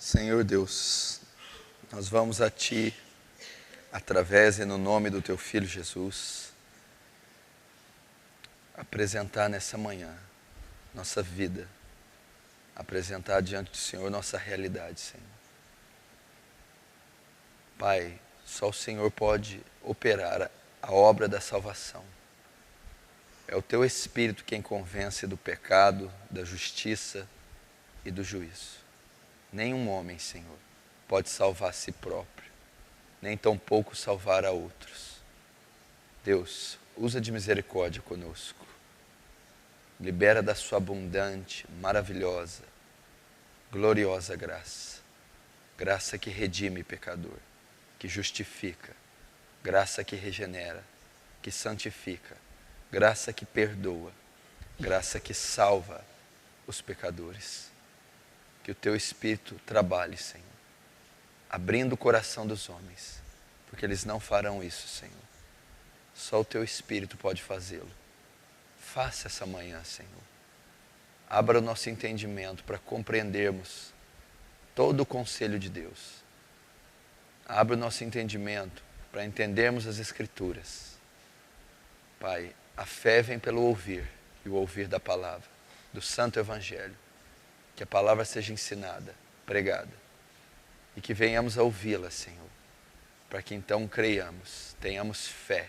Senhor Deus, nós vamos a Ti, através e no nome do Teu Filho Jesus, apresentar nessa manhã nossa vida, apresentar diante do Senhor nossa realidade, Senhor. Pai, só o Senhor pode operar a obra da salvação. É o Teu Espírito quem convence do pecado, da justiça e do juízo. Nenhum homem, Senhor, pode salvar a si próprio, nem tampouco salvar a outros. Deus, usa de misericórdia conosco. Libera da sua abundante, maravilhosa, gloriosa graça. Graça que redime pecador, que justifica. Graça que regenera, que santifica. Graça que perdoa. Graça que salva os pecadores. Que o Teu Espírito trabalhe, Senhor, abrindo o coração dos homens, porque eles não farão isso, Senhor. Só o Teu Espírito pode fazê-lo. Faça essa manhã, Senhor. Abra o nosso entendimento para compreendermos todo o conselho de Deus. Abra o nosso entendimento para entendermos as Escrituras. Pai, a fé vem pelo ouvir, e o ouvir da palavra, do Santo Evangelho. Que a palavra seja ensinada, pregada, e que venhamos a ouvi-la, Senhor, para que então creiamos, tenhamos fé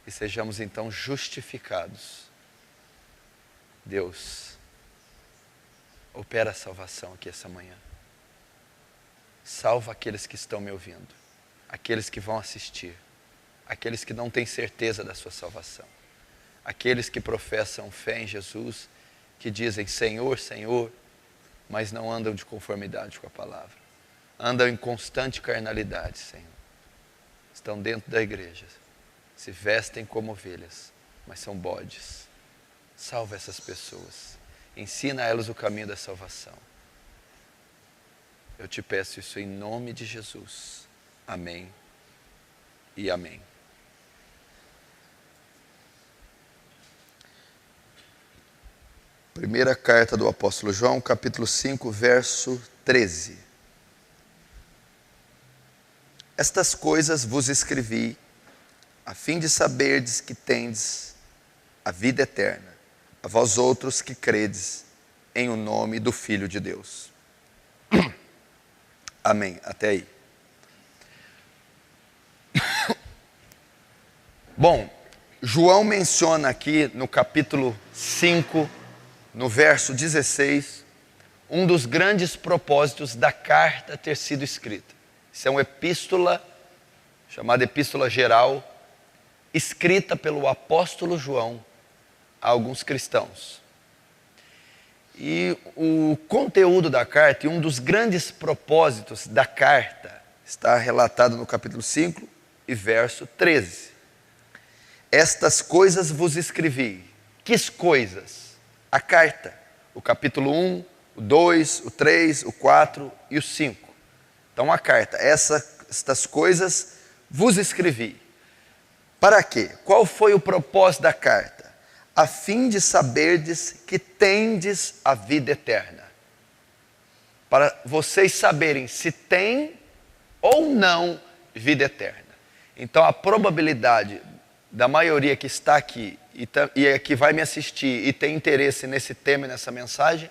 e sejamos então justificados. Deus, opera a salvação aqui essa manhã. Salva aqueles que estão me ouvindo, aqueles que vão assistir, aqueles que não têm certeza da sua salvação, aqueles que professam fé em Jesus, que dizem Senhor, Senhor, mas não andam de conformidade com a palavra. Andam em constante carnalidade, Senhor. Estão dentro da igreja, se vestem como ovelhas, mas são bodes. Salva essas pessoas. Ensina a elas o caminho da salvação. Eu te peço isso em nome de Jesus. Amém e amém. Primeira carta do apóstolo João, capítulo 5, verso 13. Estas coisas vos escrevi, a fim de saberdes que tendes a vida eterna, a vós outros que credes em o nome do Filho de Deus. Amém. Até aí. Bom, João menciona aqui no capítulo 5, no verso 16, um dos grandes propósitos da carta ter sido escrita. Isso é uma epístola, chamada Epístola Geral, escrita pelo apóstolo João a alguns cristãos. E o conteúdo da carta, e um dos grandes propósitos da carta, está relatado no capítulo 5 e verso 13. Estas coisas vos escrevi. Que coisas? A carta, o capítulo 1, o 2, o 3, o 4 e o 5. Então a carta, estas coisas vos escrevi. Para quê? Qual foi o propósito da carta? A fim de saberdes que tendes a vida eterna. Para vocês saberem se tem ou não vida eterna. Então a probabilidade da maioria que está aqui e que vai me assistir e tem interesse nesse tema e nessa mensagem,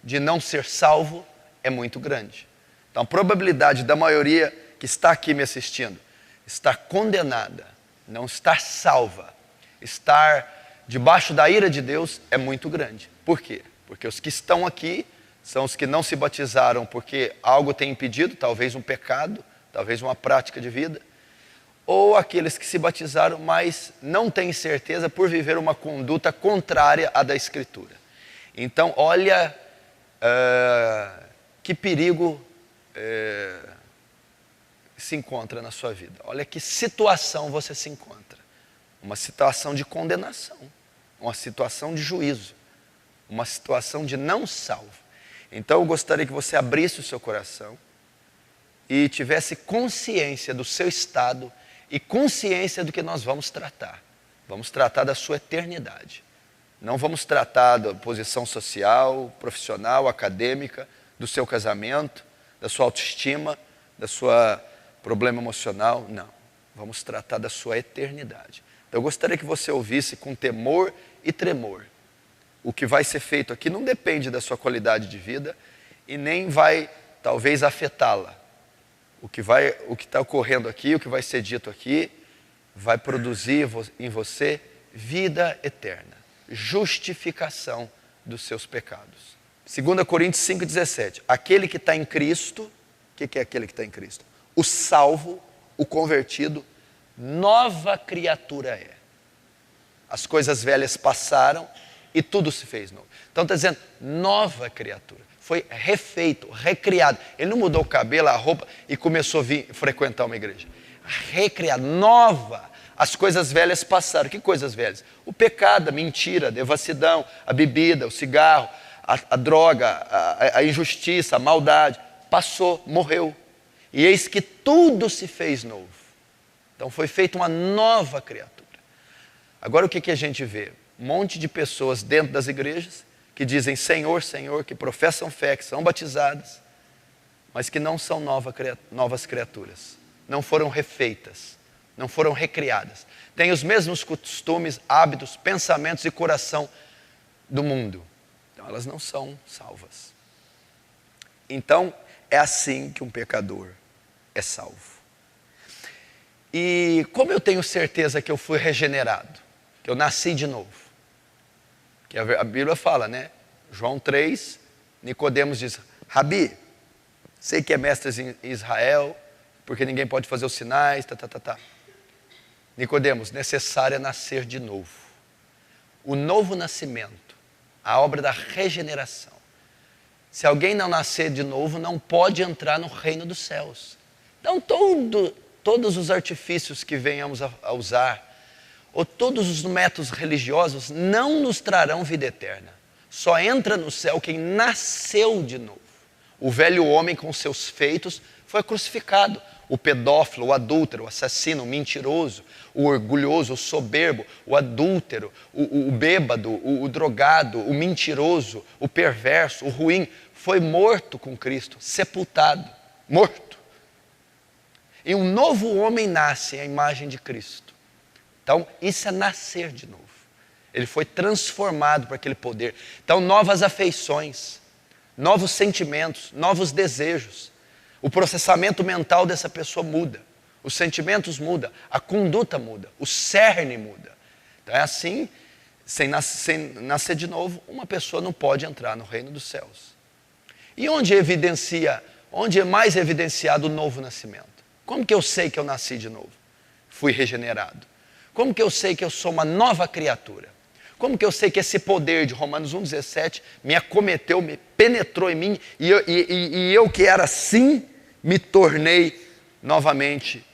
de não ser salvo, é muito grande. Então a probabilidade da maioria que está aqui me assistindo estar condenada, não estar salva, estar debaixo da ira de Deus é muito grande. Por quê? Porque os que estão aqui são os que não se batizaram porque algo tem impedido, talvez um pecado, talvez uma prática de vida, ou aqueles que se batizaram, mas não têm certeza por viver uma conduta contrária à da Escritura. Então, olha que perigo se encontra na sua vida. Olha que situação você se encontra. Uma situação de condenação, uma situação de juízo, uma situação de não salvo. Então, eu gostaria que você abrisse o seu coração e tivesse consciência do seu estado e consciência do que nós vamos tratar. Vamos tratar da sua eternidade. Não vamos tratar da posição social, profissional, acadêmica, do seu casamento, da sua autoestima, da sua problema emocional, não. Vamos tratar da sua eternidade. Então eu gostaria que você ouvisse com temor e tremor. O que vai ser feito aqui não depende da sua qualidade de vida e nem vai, talvez, afetá-la. O que está ocorrendo aqui, o que vai ser dito aqui, vai produzir em você vida eterna, justificação dos seus pecados. 2 Coríntios 5,17. Aquele que está em Cristo, o que é aquele que está em Cristo? O salvo, o convertido, nova criatura é. As coisas velhas passaram e tudo se fez novo. Então está dizendo, nova criatura. Foi refeito, recriado. Ele não mudou o cabelo, a roupa e começou a frequentar uma igreja. Recriado, nova. As coisas velhas passaram. Que coisas velhas? O pecado, a mentira, a devassidão, a bebida, o cigarro, a droga, a injustiça, a maldade. Passou, morreu. E eis que tudo se fez novo. Então foi feita uma nova criatura. Agora o que a gente vê? Um monte de pessoas dentro das igrejas que dizem Senhor, Senhor, que professam fé, que são batizadas, mas que não são novas criaturas. Não foram refeitas, não foram recriadas. Têm os mesmos costumes, hábitos, pensamentos e coração do mundo. Então elas não são salvas. Então é assim que um pecador é salvo. E como eu tenho certeza que eu fui regenerado, que eu nasci de novo? Que a Bíblia fala, né? João 3, Nicodemos diz, Rabi, sei que é mestre em Israel, porque ninguém pode fazer os sinais, Nicodemos, necessário é nascer de novo. O novo nascimento, a obra da regeneração. Se alguém não nascer de novo, não pode entrar no reino dos céus. Então todos os artifícios que venhamos a usar, ou todos os métodos religiosos, não nos trarão vida eterna. Só entra no céu quem nasceu de novo. O velho homem com seus feitos foi crucificado. O pedófilo, o adúltero, o assassino, o mentiroso, o orgulhoso, o soberbo, o adúltero, o bêbado, o drogado, o mentiroso, o perverso, o ruim, foi morto com Cristo, sepultado, morto. E um novo homem nasce à imagem de Cristo. Então, isso é nascer de novo. Ele foi transformado por aquele poder. Então, novas afeições, novos sentimentos, novos desejos. O processamento mental dessa pessoa muda. Os sentimentos mudam, a conduta muda, o cerne muda. Então é assim, sem nascer de novo, uma pessoa não pode entrar no reino dos céus. E onde é mais evidenciado o novo nascimento? Como que eu sei que eu nasci de novo? Fui regenerado. Como que eu sei que eu sou uma nova criatura? Como que eu sei que esse poder de Romanos 1,17 me acometeu, me penetrou em mim e eu que era assim, me tornei novamente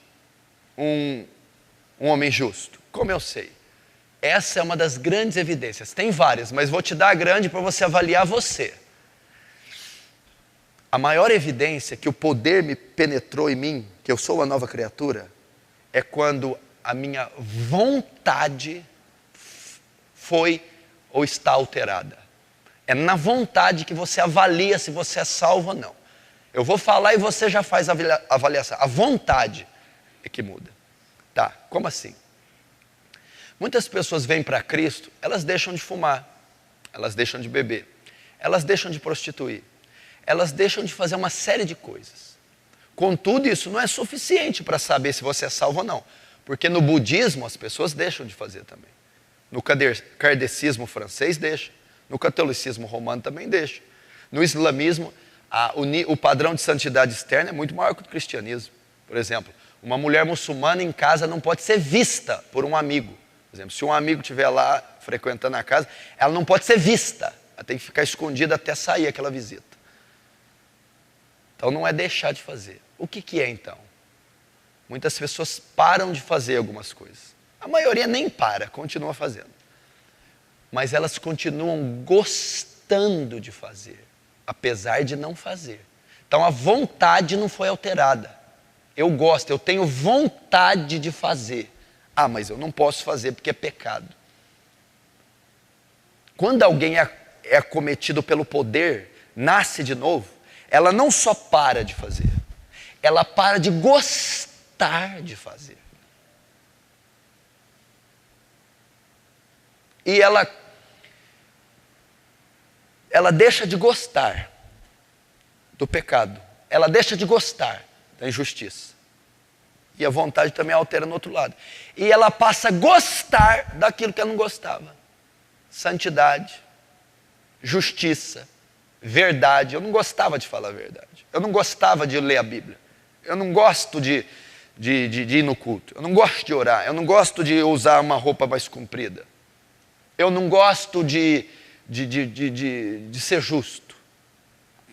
um homem justo? Como eu sei? Essa é uma das grandes evidências. Tem várias, mas vou te dar a grande para você avaliar você. A maior evidência que o poder me penetrou em mim, que eu sou uma nova criatura, é quando a minha vontade foi ou está alterada. É na vontade que você avalia se você é salvo ou não. Eu vou falar e você já faz a avaliação. A vontade é que muda. Tá, como assim? Muitas pessoas vêm para Cristo, elas deixam de fumar, elas deixam de beber, elas deixam de prostituir, elas deixam de fazer uma série de coisas. Contudo, isso não é suficiente para saber se você é salvo ou não. Porque no budismo as pessoas deixam de fazer também. No kardecismo francês deixa. No catolicismo romano também deixa. No islamismo, o padrão de santidade externa é muito maior que o cristianismo. Por exemplo, uma mulher muçulmana em casa não pode ser vista por um amigo. Por exemplo, se um amigo estiver lá frequentando a casa, ela não pode ser vista. Ela tem que ficar escondida até sair aquela visita. Então não é deixar de fazer. O que é então? Muitas pessoas param de fazer algumas coisas. A maioria nem para, continua fazendo. Mas elas continuam gostando de fazer, apesar de não fazer. Então a vontade não foi alterada. Eu gosto, eu tenho vontade de fazer. Ah, mas eu não posso fazer porque é pecado. Quando alguém é acometido pelo poder, nasce de novo, ela não só para de fazer, ela para de gostar de fazer. E ela deixa de gostar do pecado. Ela deixa de gostar da injustiça. E a vontade também altera no outro lado. E ela passa a gostar daquilo que ela não gostava. Santidade, justiça, verdade. Eu não gostava de falar a verdade. Eu não gostava de ler a Bíblia. Eu não gosto de ir no culto. Eu não gosto de orar. Eu não gosto de usar uma roupa mais comprida. Eu não gosto de ser justo.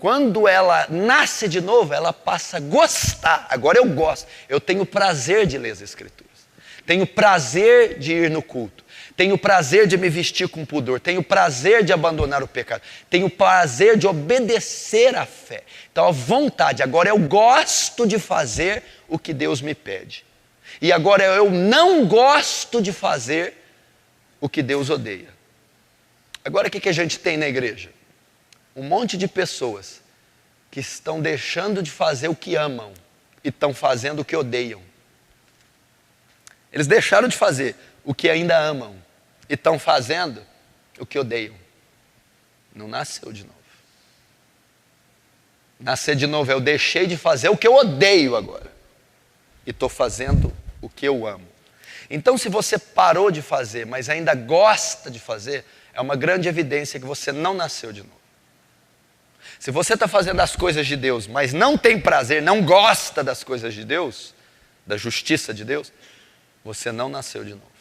Quando ela nasce de novo, ela passa a gostar. Agora eu gosto. Eu tenho prazer de ler as Escrituras. Tenho prazer de ir no culto. Tenho prazer de me vestir com pudor. Tenho prazer de abandonar o pecado. Tenho prazer de obedecer à fé. Então a vontade. Agora eu gosto de fazer o que Deus me pede. E agora eu não gosto de fazer o que Deus odeia. Agora o que a gente tem na igreja? Um monte de pessoas que estão deixando de fazer o que amam e estão fazendo o que odeiam. Eles deixaram de fazer o que ainda amam e estão fazendo o que odeiam. Não nasceu de novo. Nascer de novo é eu deixei de fazer o que eu odeio agora e estou fazendo o que eu amo. Então, se você parou de fazer, mas ainda gosta de fazer, é uma grande evidência que você não nasceu de novo. Se você está fazendo as coisas de Deus, mas não tem prazer, não gosta das coisas de Deus, da justiça de Deus, você não nasceu de novo.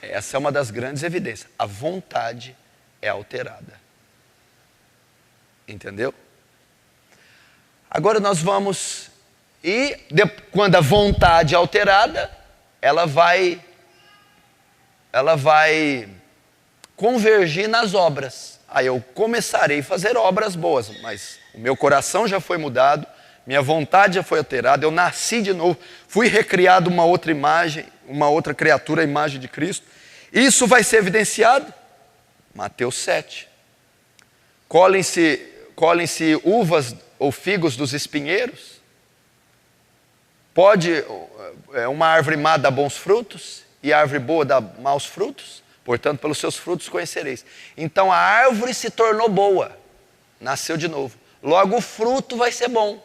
Essa é uma das grandes evidências. A vontade é alterada. Entendeu? Agora nós vamos... quando a vontade é alterada, ela vai convergir nas obras. Aí eu começarei a fazer obras boas, mas o meu coração já foi mudado, minha vontade já foi alterada, eu nasci de novo, fui recriado uma outra imagem, uma outra criatura, a imagem de Cristo. Isso vai ser evidenciado? Mateus 7. Colhem-se uvas ou figos dos espinheiros? Pode uma árvore má dar bons frutos e a árvore boa dar maus frutos? Portanto, pelos seus frutos conhecereis. Então a árvore se tornou boa, nasceu de novo. Logo o fruto vai ser bom.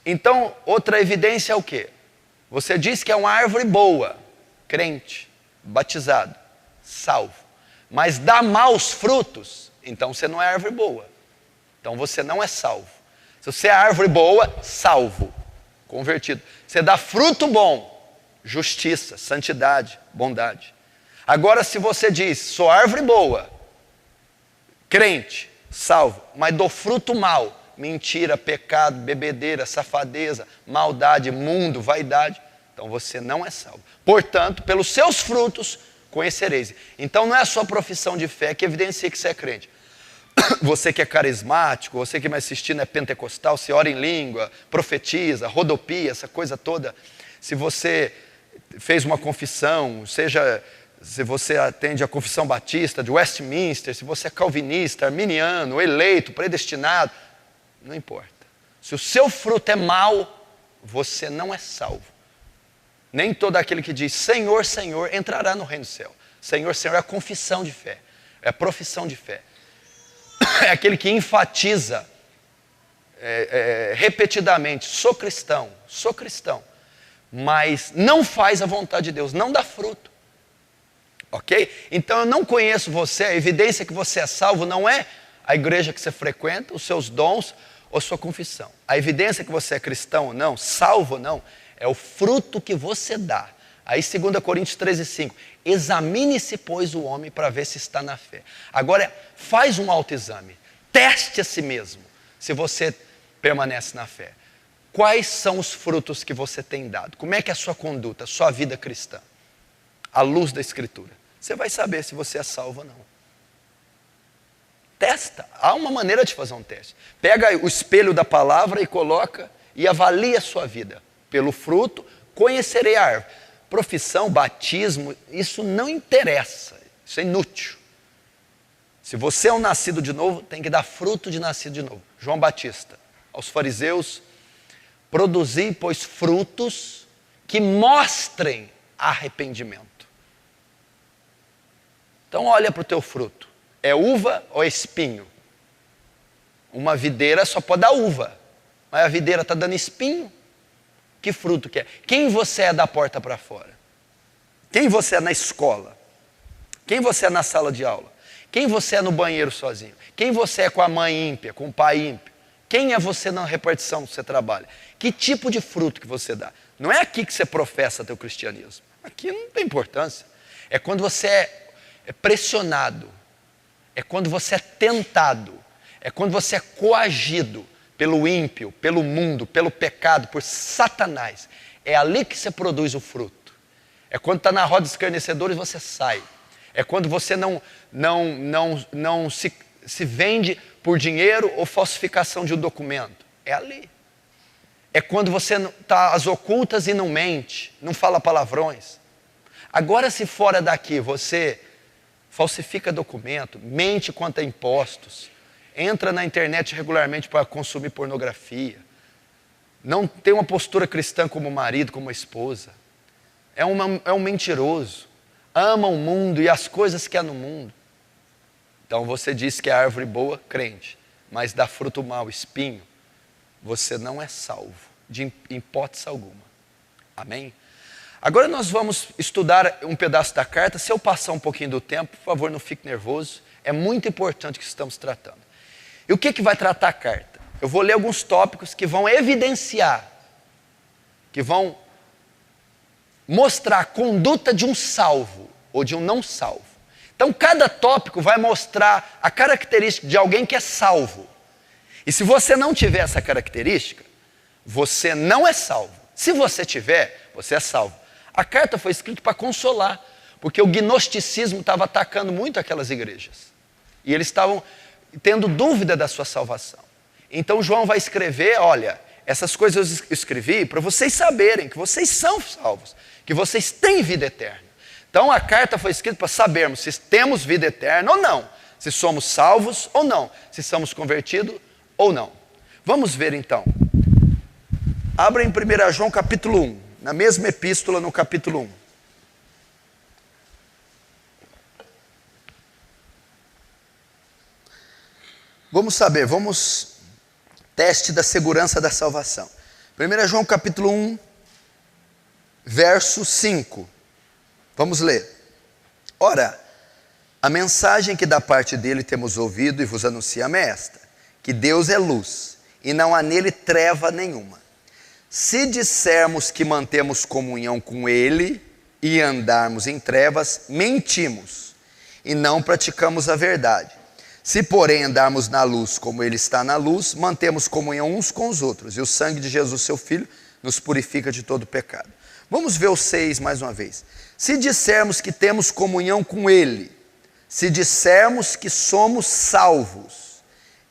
Então, outra evidência é o quê? Você diz que é uma árvore boa, crente, batizado, salvo. Mas dá maus frutos, então você não é árvore boa. Então você não é salvo. Se você é árvore boa, salvo, convertido. Você dá fruto bom, justiça, santidade, bondade. Agora, se você diz, sou árvore boa, crente, salvo, mas dou fruto mau, mentira, pecado, bebedeira, safadeza, maldade, mundo, vaidade, então você não é salvo. Portanto, pelos seus frutos conhecereis. Então não é a sua profissão de fé que evidencia que você é crente. Você que é carismático, você que me assistindo é pentecostal, se ora em língua, profetiza, rodopia, essa coisa toda. Se você fez uma confissão, se você atende a confissão batista de Westminster, se você é calvinista, arminiano, eleito, predestinado, não importa. Se o seu fruto é mau, você não é salvo. Nem todo aquele que diz Senhor, Senhor, entrará no reino do céu. Senhor, Senhor é a confissão de fé, é a profissão de fé. É aquele que enfatiza repetidamente, sou cristão, mas não faz a vontade de Deus, não dá fruto. Ok? Então eu não conheço você, a evidência que você é salvo não é a igreja que você frequenta, os seus dons ou sua confissão. A evidência que você é cristão ou não, salvo ou não, é o fruto que você dá. Aí 2 Coríntios 13:5, examine-se, pois, o homem para ver se está na fé. Agora, faz um autoexame, teste a si mesmo, se você permanece na fé. Quais são os frutos que você tem dado? Como é que é a sua conduta, a sua vida cristã? À luz da Escritura. Você vai saber se você é salvo ou não. Testa. Há uma maneira de fazer um teste. Pega o espelho da palavra e coloca e avalia a sua vida. Pelo fruto, conhecerei a árvore. Profissão, batismo, isso não interessa. Isso é inútil. Se você é um nascido de novo, tem que dar fruto de nascido de novo. João Batista, aos fariseus, produzi, pois, frutos que mostrem arrependimento. Então olha para o teu fruto. É uva ou é espinho? Uma videira só pode dar uva, mas a videira está dando espinho. Que fruto que é? Quem você é da porta para fora? Quem você é na escola? Quem você é na sala de aula? Quem você é no banheiro sozinho? Quem você é com a mãe ímpia, com o pai ímpio? Quem é você na repartição que você trabalha? Que tipo de fruto que você dá? Não é aqui que você professa teu cristianismo. Aqui não tem importância. É quando você é pressionado. É quando você é tentado. É quando você é coagido pelo ímpio, pelo mundo, pelo pecado, por Satanás. É ali que você produz o fruto. É quando está na roda dos escarnecedores você sai. É quando você não se vende por dinheiro ou falsificação de um documento. É ali. É quando você está às ocultas e não mente, não fala palavrões. Agora, se fora daqui você falsifica documento, mente quanto a impostos, entra na internet regularmente para consumir pornografia, não tem uma postura cristã como marido, como esposa, é um mentiroso, ama o mundo e as coisas que há no mundo. Então você diz que é árvore boa, crente, mas dá fruto mau, espinho, você não é salvo, de hipótese alguma. Amém? Agora nós vamos estudar um pedaço da carta. Se eu passar um pouquinho do tempo, por favor, não fique nervoso. É muito importante o que estamos tratando. E o que vai tratar a carta? Eu vou ler alguns tópicos que vão evidenciar, que vão mostrar a conduta de um salvo ou de um não salvo. Então cada tópico vai mostrar a característica de alguém que é salvo. E se você não tiver essa característica, você não é salvo. Se você tiver, você é salvo. A carta foi escrita para consolar, porque o gnosticismo estava atacando muito aquelas igrejas. E eles estavam tendo dúvida da sua salvação. Então João vai escrever, olha, essas coisas eu escrevi para vocês saberem que vocês são salvos, que vocês têm vida eterna. Então a carta foi escrita para sabermos se temos vida eterna ou não, se somos salvos ou não, se somos convertidos ou não. Vamos ver então. Abra em 1 João capítulo 1, na mesma epístola no capítulo 1. Vamos saber, teste da segurança da salvação. 1 João capítulo 1, verso 5. Vamos ler. Ora, a mensagem que da parte dele temos ouvido e vos anunciamos é esta, que Deus é luz, e não há nele treva nenhuma. Se dissermos que mantemos comunhão com ele e andarmos em trevas, mentimos, e não praticamos a verdade. Se, porém, andarmos na luz como ele está na luz, mantemos comunhão uns com os outros, e o sangue de Jesus, seu Filho, nos purifica de todo pecado. Vamos ver o 6 mais uma vez. Se dissermos que temos comunhão com ele, se dissermos que somos salvos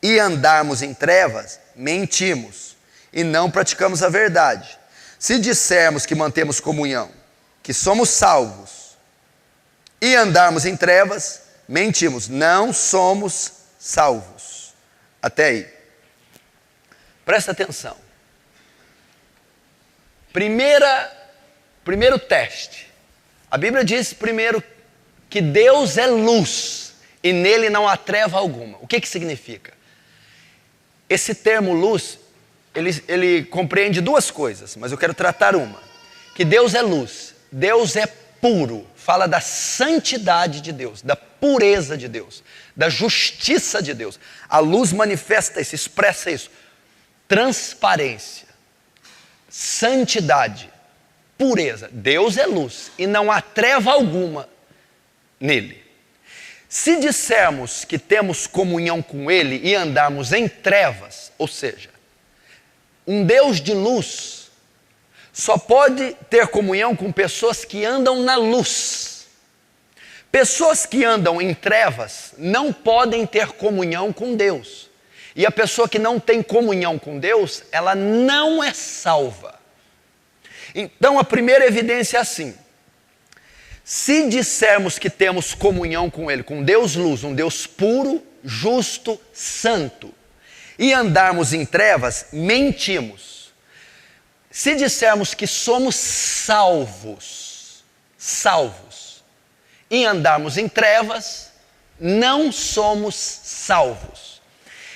e andarmos em trevas, mentimos e não praticamos a verdade. Se dissermos que mantemos comunhão, que somos salvos e andarmos em trevas, mentimos, não somos salvos. Até aí. Presta atenção. Primeiro teste. A Bíblia diz primeiro que Deus é luz e nele não há treva alguma. O que significa? Esse termo luz, ele compreende duas coisas, mas eu quero tratar uma. Que Deus é luz, Deus é puro, fala da santidade de Deus, da pureza de Deus, da justiça de Deus. A luz manifesta isso, expressa isso. Transparência, santidade, pureza. Deus é luz e não há treva alguma nele. Se dissermos que temos comunhão com ele e andarmos em trevas, ou seja, um Deus de luz só pode ter comunhão com pessoas que andam na luz. Pessoas que andam em trevas não podem ter comunhão com Deus. E a pessoa que não tem comunhão com Deus, ela não é salva. Então a primeira evidência é assim. Se dissermos que temos comunhão com Ele, com Deus luz, um Deus puro, justo, santo, e andarmos em trevas, mentimos. Se dissermos que somos salvos, e andarmos em trevas, não somos salvos.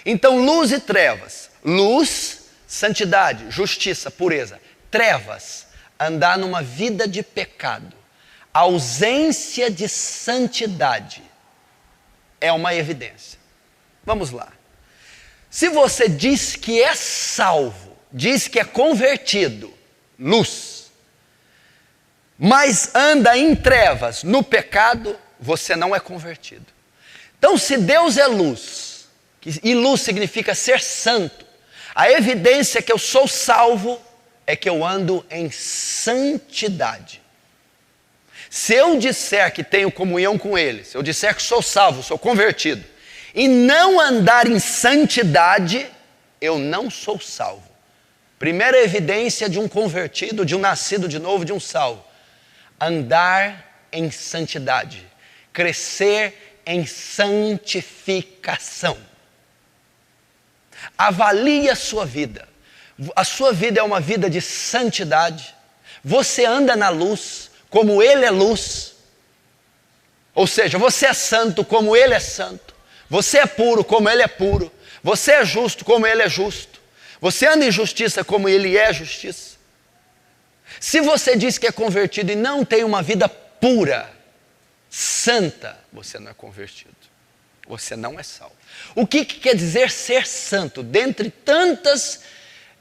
Então, luz e trevas. Luz, santidade, justiça, pureza. Trevas, andar numa vida de pecado. Ausência de santidade é uma evidência. Vamos lá. Se você diz que é salvo, diz que é convertido, luz, mas anda em trevas, no pecado, você não é convertido. Então, se Deus é luz, e luz significa ser santo, a evidência que eu sou salvo é que eu ando em santidade. Se eu disser que tenho comunhão com Ele, se eu disser que sou salvo, sou convertido, e não andar em santidade, eu não sou salvo. Primeira evidência de um convertido, de um nascido de novo, de um salvo. Andar em santidade. Crescer em santificação. Avalie a sua vida. A sua vida é uma vida de santidade. Você anda na luz, como Ele é luz. Ou seja, você é santo como Ele é santo. Você é puro como Ele é puro. Você é justo como Ele é justo. Você anda em justiça como Ele é justiça. Se você diz que é convertido e não tem uma vida pura, santa, você não é convertido. Você não é salvo. O que quer dizer ser santo? Dentre tantas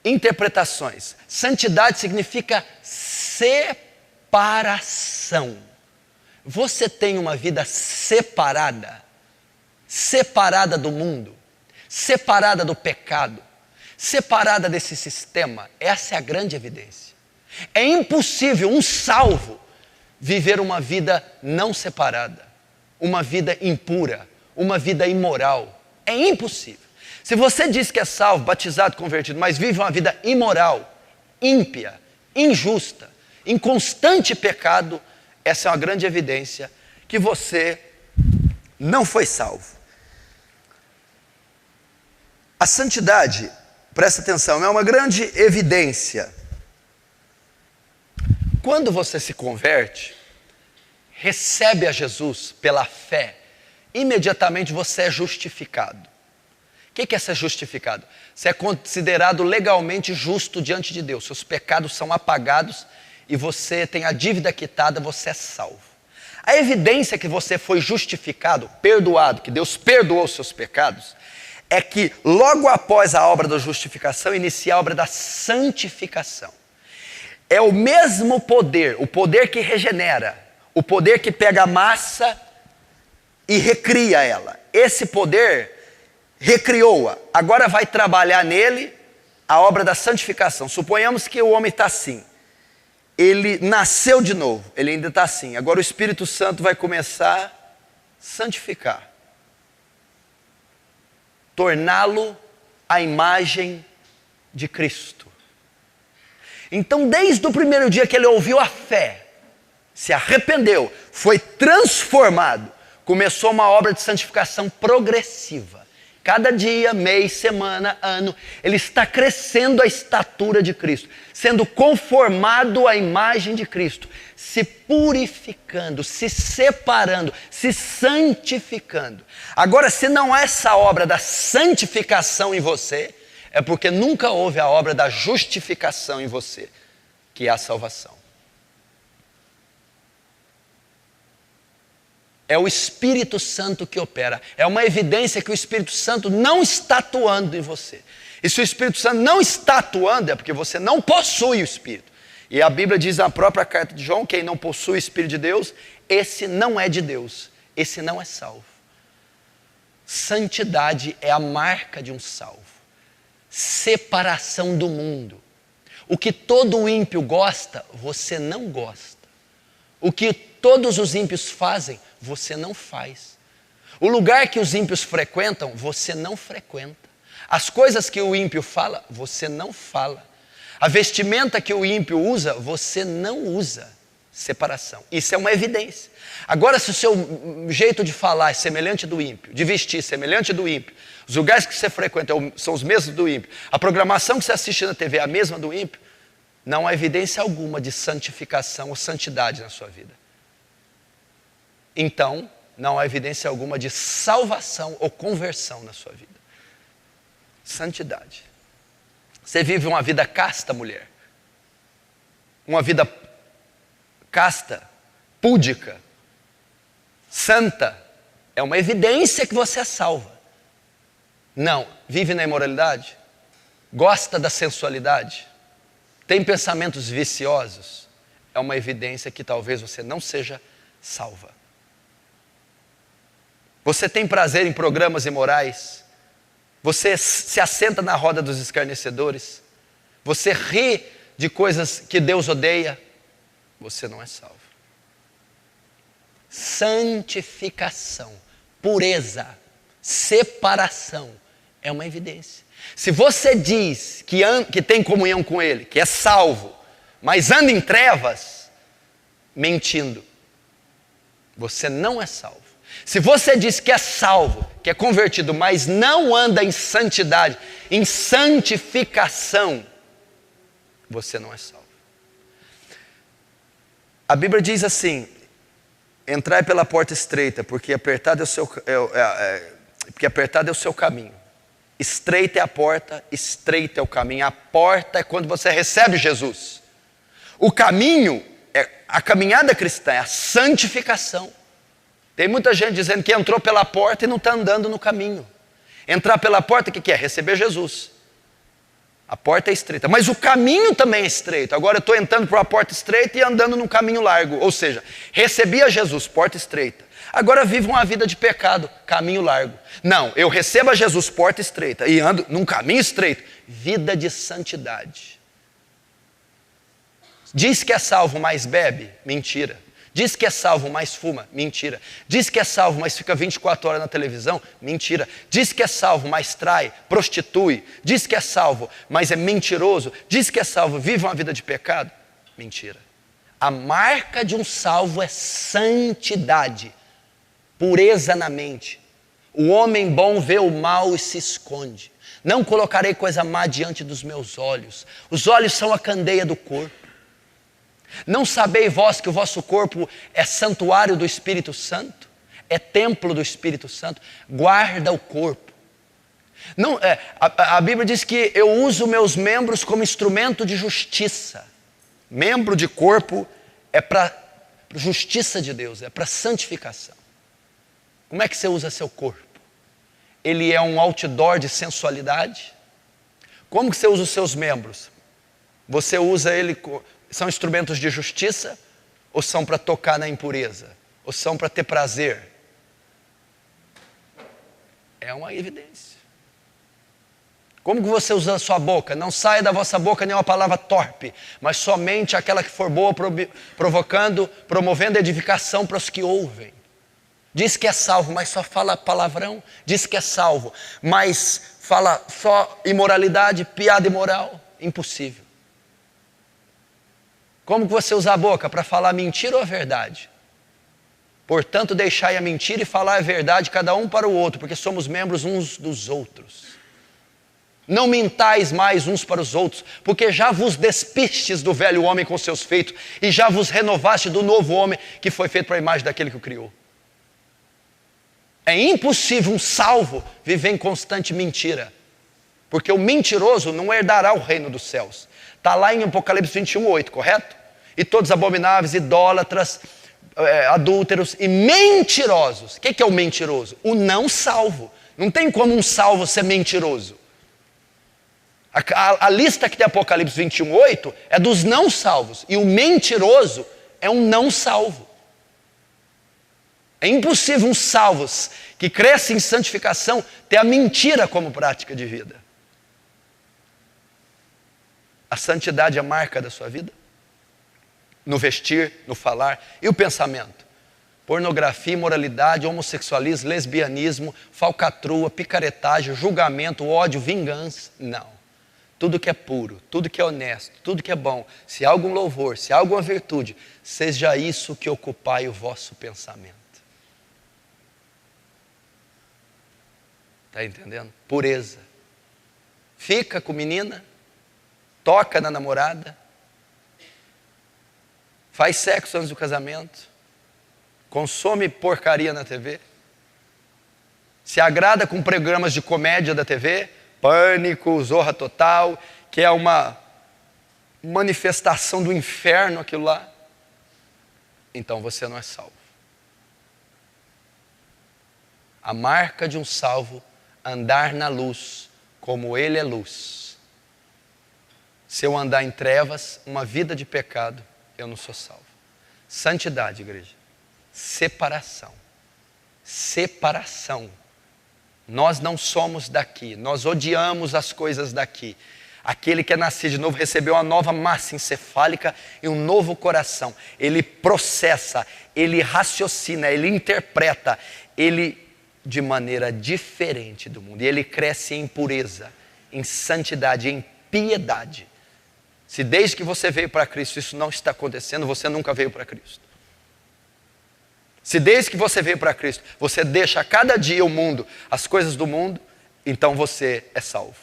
interpretações, santidade significa separação. Você tem uma vida separada, separada do mundo, separada do pecado, separada desse sistema. Essa é a grande evidência. É impossível um salvo viver uma vida não separada, uma vida impura, uma vida imoral. É impossível. Se você diz que é salvo, batizado, convertido, mas vive uma vida imoral, ímpia, injusta, em constante pecado, essa é uma grande evidência que você não foi salvo. A santidade, presta atenção, é uma grande evidência. Quando você se converte, recebe a Jesus pela fé, imediatamente você é justificado. O que é ser justificado? Você é considerado legalmente justo diante de Deus. Seus pecados são apagados e você tem a dívida quitada, você é salvo. A evidência que você foi justificado, perdoado, que Deus perdoou os seus pecados, é que logo após a obra da justificação, inicia a obra da santificação. É o mesmo poder, o poder que regenera, o poder que pega a massa e recria ela. Esse poder recriou-a, agora vai trabalhar nele a obra da santificação. Suponhamos que o homem está assim, ele nasceu de novo, ele ainda está assim. Agora o Espírito Santo vai começar a santificar, torná-lo a imagem de Cristo. Então, desde o primeiro dia que ele ouviu a fé, se arrependeu, foi transformado, começou uma obra de santificação progressiva. Cada dia, mês, semana, ano, ele está crescendo a estatura de Cristo, sendo conformado à imagem de Cristo, se purificando, se separando, se santificando. Agora, se não há essa obra da santificação em você, é porque nunca houve a obra da justificação em você, que é a salvação. É o Espírito Santo que opera. É uma evidência que o Espírito Santo não está atuando em você. E se o Espírito Santo não está atuando, é porque você não possui o Espírito. E a Bíblia diz na própria carta de João, quem não possui o Espírito de Deus, esse não é de Deus. Esse não é salvo. Santidade é a marca de um salvo. Separação do mundo. O que todo ímpio gosta, você não gosta. O que todos os ímpios fazem, você não faz. O lugar que os ímpios frequentam, você não frequenta. As coisas que o ímpio fala, você não fala. A vestimenta que o ímpio usa, você não usa. Separação. Isso é uma evidência. Agora, se o seu jeito de falar é semelhante do ímpio, de vestir semelhante do ímpio, os lugares que você frequenta são os mesmos do ímpio, a programação que você assiste na TV é a mesma do ímpio, não há evidência alguma de santificação ou santidade na sua vida. Então, não há evidência alguma de salvação ou conversão na sua vida. Santidade. Você vive uma vida casta, mulher. Uma vida casta, púdica, santa. É uma evidência que você é salva. Não, vive na imoralidade? Gosta da sensualidade? Tem pensamentos viciosos? É uma evidência que talvez você não seja salva. Você tem prazer em programas imorais? Você se assenta na roda dos escarnecedores? Você ri de coisas que Deus odeia? Você não é salvo. Santificação, pureza, separação é uma evidência. Se você diz que tem comunhão com Ele, que é salvo, mas anda em trevas, mentindo, você não é salvo. Se você diz que é salvo, que é convertido, mas não anda em santidade, em santificação, você não é salvo. A Bíblia diz assim: entrai pela porta estreita, porque apertado é o seu caminho. Estreita é a porta, estreito é o caminho. A porta é quando você recebe Jesus. O caminho, a caminhada cristã é a santificação. Tem muita gente dizendo que entrou pela porta e não está andando no caminho. Entrar pela porta, o que é? Receber Jesus. A porta é estreita, mas o caminho também é estreito. Agora eu estou entrando por uma porta estreita e andando num caminho largo. Ou seja, recebi a Jesus, porta estreita. Agora vivo uma vida de pecado, caminho largo. Não, eu recebo a Jesus, porta estreita, e ando num caminho estreito, vida de santidade. Diz que é salvo, mas bebe? Mentira. Diz que é salvo, mas fuma? Mentira. Diz que é salvo, mas fica 24 horas na televisão? Mentira. Diz que é salvo, mas trai, prostitui? Diz que é salvo, mas é mentiroso? Diz que é salvo, vive uma vida de pecado? Mentira. A marca de um salvo é santidade, pureza na mente. O homem bom vê o mal e se esconde. Não colocarei coisa má diante dos meus olhos. Os olhos são a candeia do corpo. Não sabeis vós que o vosso corpo é santuário do Espírito Santo? É templo do Espírito Santo? Guarda o corpo. Não, a Bíblia diz que eu uso meus membros como instrumento de justiça. Membro de corpo é para justiça de Deus, é para santificação. Como é que você usa seu corpo? Ele é um outdoor de sensualidade? Como que você usa os seus membros? Você usa ele... São instrumentos de justiça? Ou são para tocar na impureza? Ou são para ter prazer? É uma evidência. Como que você usa a sua boca? Não saia da vossa boca nenhuma palavra torpe, mas somente aquela que for boa, promovendo edificação para os que ouvem. Diz que é salvo, mas só fala palavrão. Diz que é salvo, mas fala só imoralidade, piada imoral. Impossível. Como que você usa a boca? Para falar mentira ou a verdade? Portanto, deixai a mentira e falar a verdade, cada um para o outro, porque somos membros uns dos outros. Não mintais mais uns para os outros, porque já vos despistes do velho homem com seus feitos, e já vos renovaste do novo homem, que foi feito para a imagem daquele que o criou. É impossível um salvo viver em constante mentira, porque o mentiroso não herdará o reino dos céus. Está lá em Apocalipse 21:8, correto? E todos abomináveis, idólatras, adúlteros e mentirosos. O que é o mentiroso? O não salvo. Não tem como um salvo ser mentiroso. A lista que tem Apocalipse 21:8 é dos não salvos. E o mentiroso é um não salvo. É impossível um salvo que cresce em santificação ter a mentira como prática de vida. A santidade é a marca da sua vida? No vestir, no falar. E o pensamento? Pornografia, imoralidade, homossexualismo, lesbianismo, falcatrua, picaretagem, julgamento, ódio, vingança. Não. tudo que é puro, tudo que é honesto, tudo que é bom, se há algum louvor, se há alguma virtude, seja isso que ocupai o vosso pensamento. Está entendendo? Pureza. Fica com menina, toca na namorada, faz sexo antes do casamento, consome porcaria na TV, se agrada com programas de comédia da TV, Pânico, Zorra Total, que é uma manifestação do inferno aquilo lá, então você não é salvo. A marca de um salvo, andar na luz, como Ele é luz. Se eu andar em trevas, uma vida de pecado, eu não sou salvo. Santidade, igreja. Separação. Separação. Nós não somos daqui, nós odiamos as coisas daqui. Aquele que é nascido de novo recebeu uma nova massa encefálica e um novo coração. Ele processa, ele raciocina, ele interpreta, ele de maneira diferente do mundo. E ele cresce em pureza, em santidade, em piedade. Se desde que você veio para Cristo isso não está acontecendo, você nunca veio para Cristo. Se desde que você veio para Cristo, você deixa a cada dia o mundo, as coisas do mundo, então você é salvo.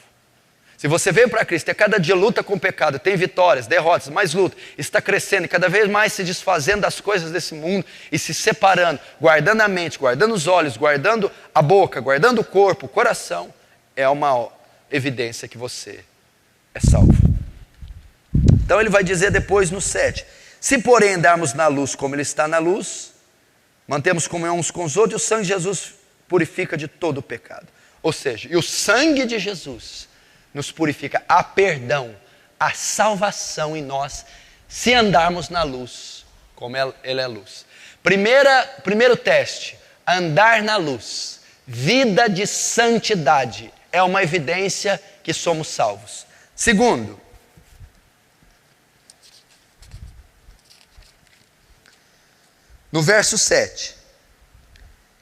Se você veio para Cristo e a cada dia luta com o pecado, tem vitórias, derrotas, mais luta, está crescendo e cada vez mais se desfazendo das coisas desse mundo e se separando, guardando a mente, guardando os olhos, guardando a boca, guardando o corpo, o coração, é uma evidência que você é salvo. Então ele vai dizer depois no 7, se porém andarmos na luz como Ele está na luz, mantemos comunhão uns com os outros e o sangue de Jesus purifica de todo o pecado. Ou seja, e o sangue de Jesus nos purifica, há perdão, há salvação em nós, se andarmos na luz, como Ele é luz. Primeiro teste, andar na luz, vida de santidade, é uma evidência que somos salvos. Segundo, no verso 7,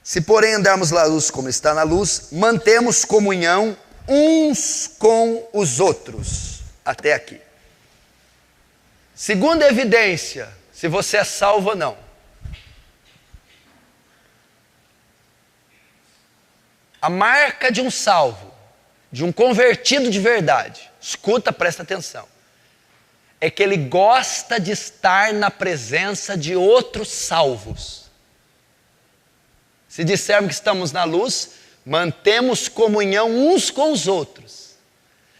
se porém andarmos na luz como está na luz, mantemos comunhão uns com os outros. Até aqui. Segunda evidência, se você é salvo ou não. A marca de um salvo, de um convertido de verdade, escuta, presta atenção, é que ele gosta de estar na presença de outros salvos. Se dissermos que estamos na luz, mantemos comunhão uns com os outros.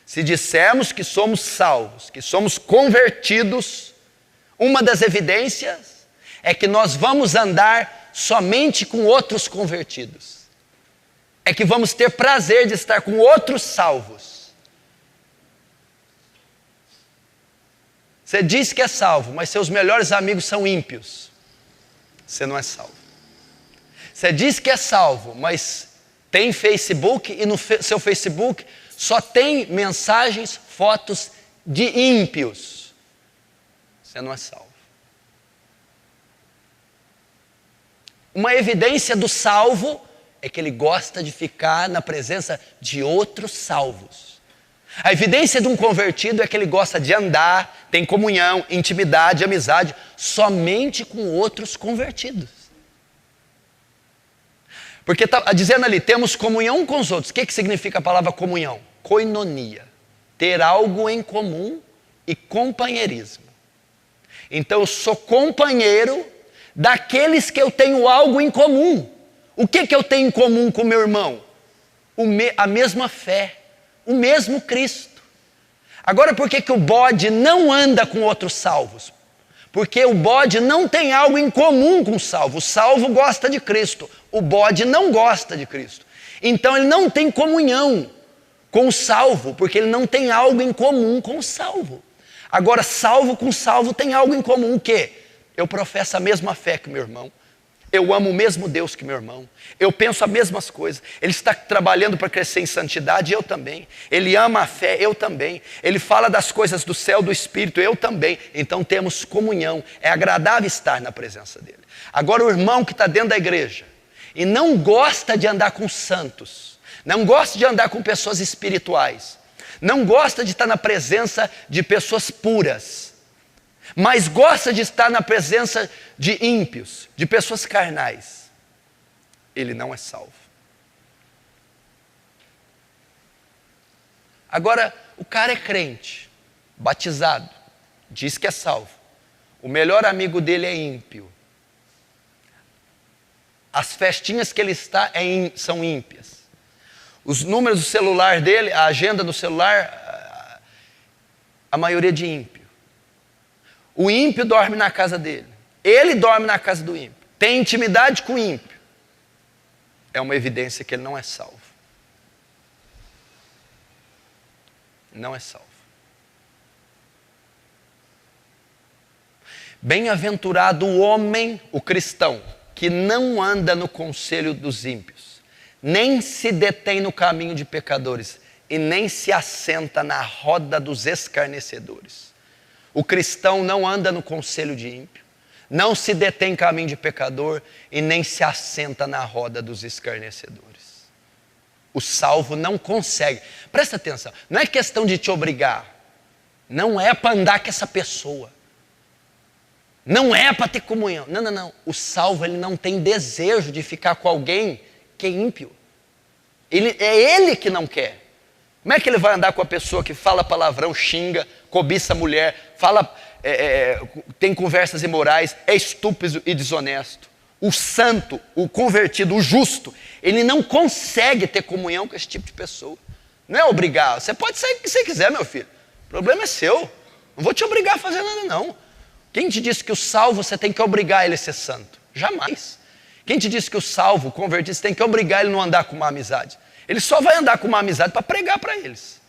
Se dissermos que somos salvos, que somos convertidos, uma das evidências é que nós vamos andar somente com outros convertidos. É que vamos ter prazer de estar com outros salvos. Você diz que é salvo, mas seus melhores amigos são ímpios. Você não é salvo. Você diz que é salvo, mas tem Facebook e no seu Facebook só tem mensagens, fotos de ímpios. Você não é salvo. Uma evidência do salvo é que ele gosta de ficar na presença de outros salvos. A evidência de um convertido é que ele gosta de andar, tem comunhão, intimidade, amizade, somente com outros convertidos. Porque está dizendo ali, temos comunhão com os outros. O que significa a palavra comunhão? Koinonia. Ter algo em comum e companheirismo. Então eu sou companheiro daqueles que eu tenho algo em comum. O que eu tenho em comum com meu irmão? A mesma fé. O mesmo Cristo. Agora por que o bode não anda com outros salvos? Porque o bode não tem algo em comum com o salvo. O salvo gosta de Cristo, o bode não gosta de Cristo. Então ele não tem comunhão com o salvo, porque ele não tem algo em comum com o salvo. Agora salvo com salvo tem algo em comum. O quê? Eu professo a mesma fé que meu irmão. Eu amo o mesmo Deus que meu irmão. Eu penso as mesmas coisas. Ele está trabalhando para crescer em santidade, eu também. Ele ama a fé, eu também. Ele fala das coisas do céu, do Espírito, eu também. Então temos comunhão. É agradável estar na presença dele. Agora o irmão que está dentro da igreja e não gosta de andar com santos, não gosta de andar com pessoas espirituais, não gosta de estar na presença de pessoas puras, mas gosta de estar na presença de ímpios, de pessoas carnais, ele não é salvo. Agora, o cara é crente, batizado, diz que é salvo. O melhor amigo dele é ímpio. As festinhas que ele está são ímpias. Os números do celular dele, a agenda do celular, a maioria de ímpio. O ímpio dorme na casa dele. Ele dorme na casa do ímpio. Tem intimidade com o ímpio. É uma evidência que ele não é salvo. Não é salvo. Bem-aventurado o homem, o cristão, que não anda no conselho dos ímpios, nem se detém no caminho de pecadores, e nem se assenta na roda dos escarnecedores. O cristão não anda no conselho de ímpio, não se detém no caminho de pecador, e nem se assenta na roda dos escarnecedores. O salvo não consegue. Presta atenção, não é questão de te obrigar, não é para andar com essa pessoa, não é para ter comunhão. Não, não, não. O salvo, ele não tem desejo de ficar com alguém que é ímpio. É ele que não quer. Como é que ele vai andar com a pessoa que fala palavrão, xinga, cobiça a mulher, tem conversas imorais, é estúpido e desonesto? O santo, o convertido, o justo, ele não consegue ter comunhão com esse tipo de pessoa. Não é obrigar. Você pode sair o que você quiser, meu filho. O problema é seu. Não vou te obrigar a fazer nada, não. Quem te disse que o salvo você tem que obrigar ele a ser santo? Jamais. Quem te disse que o salvo, o convertido, você tem que obrigar ele a não andar com uma amizade? Ele só vai andar com uma amizade para pregar para eles.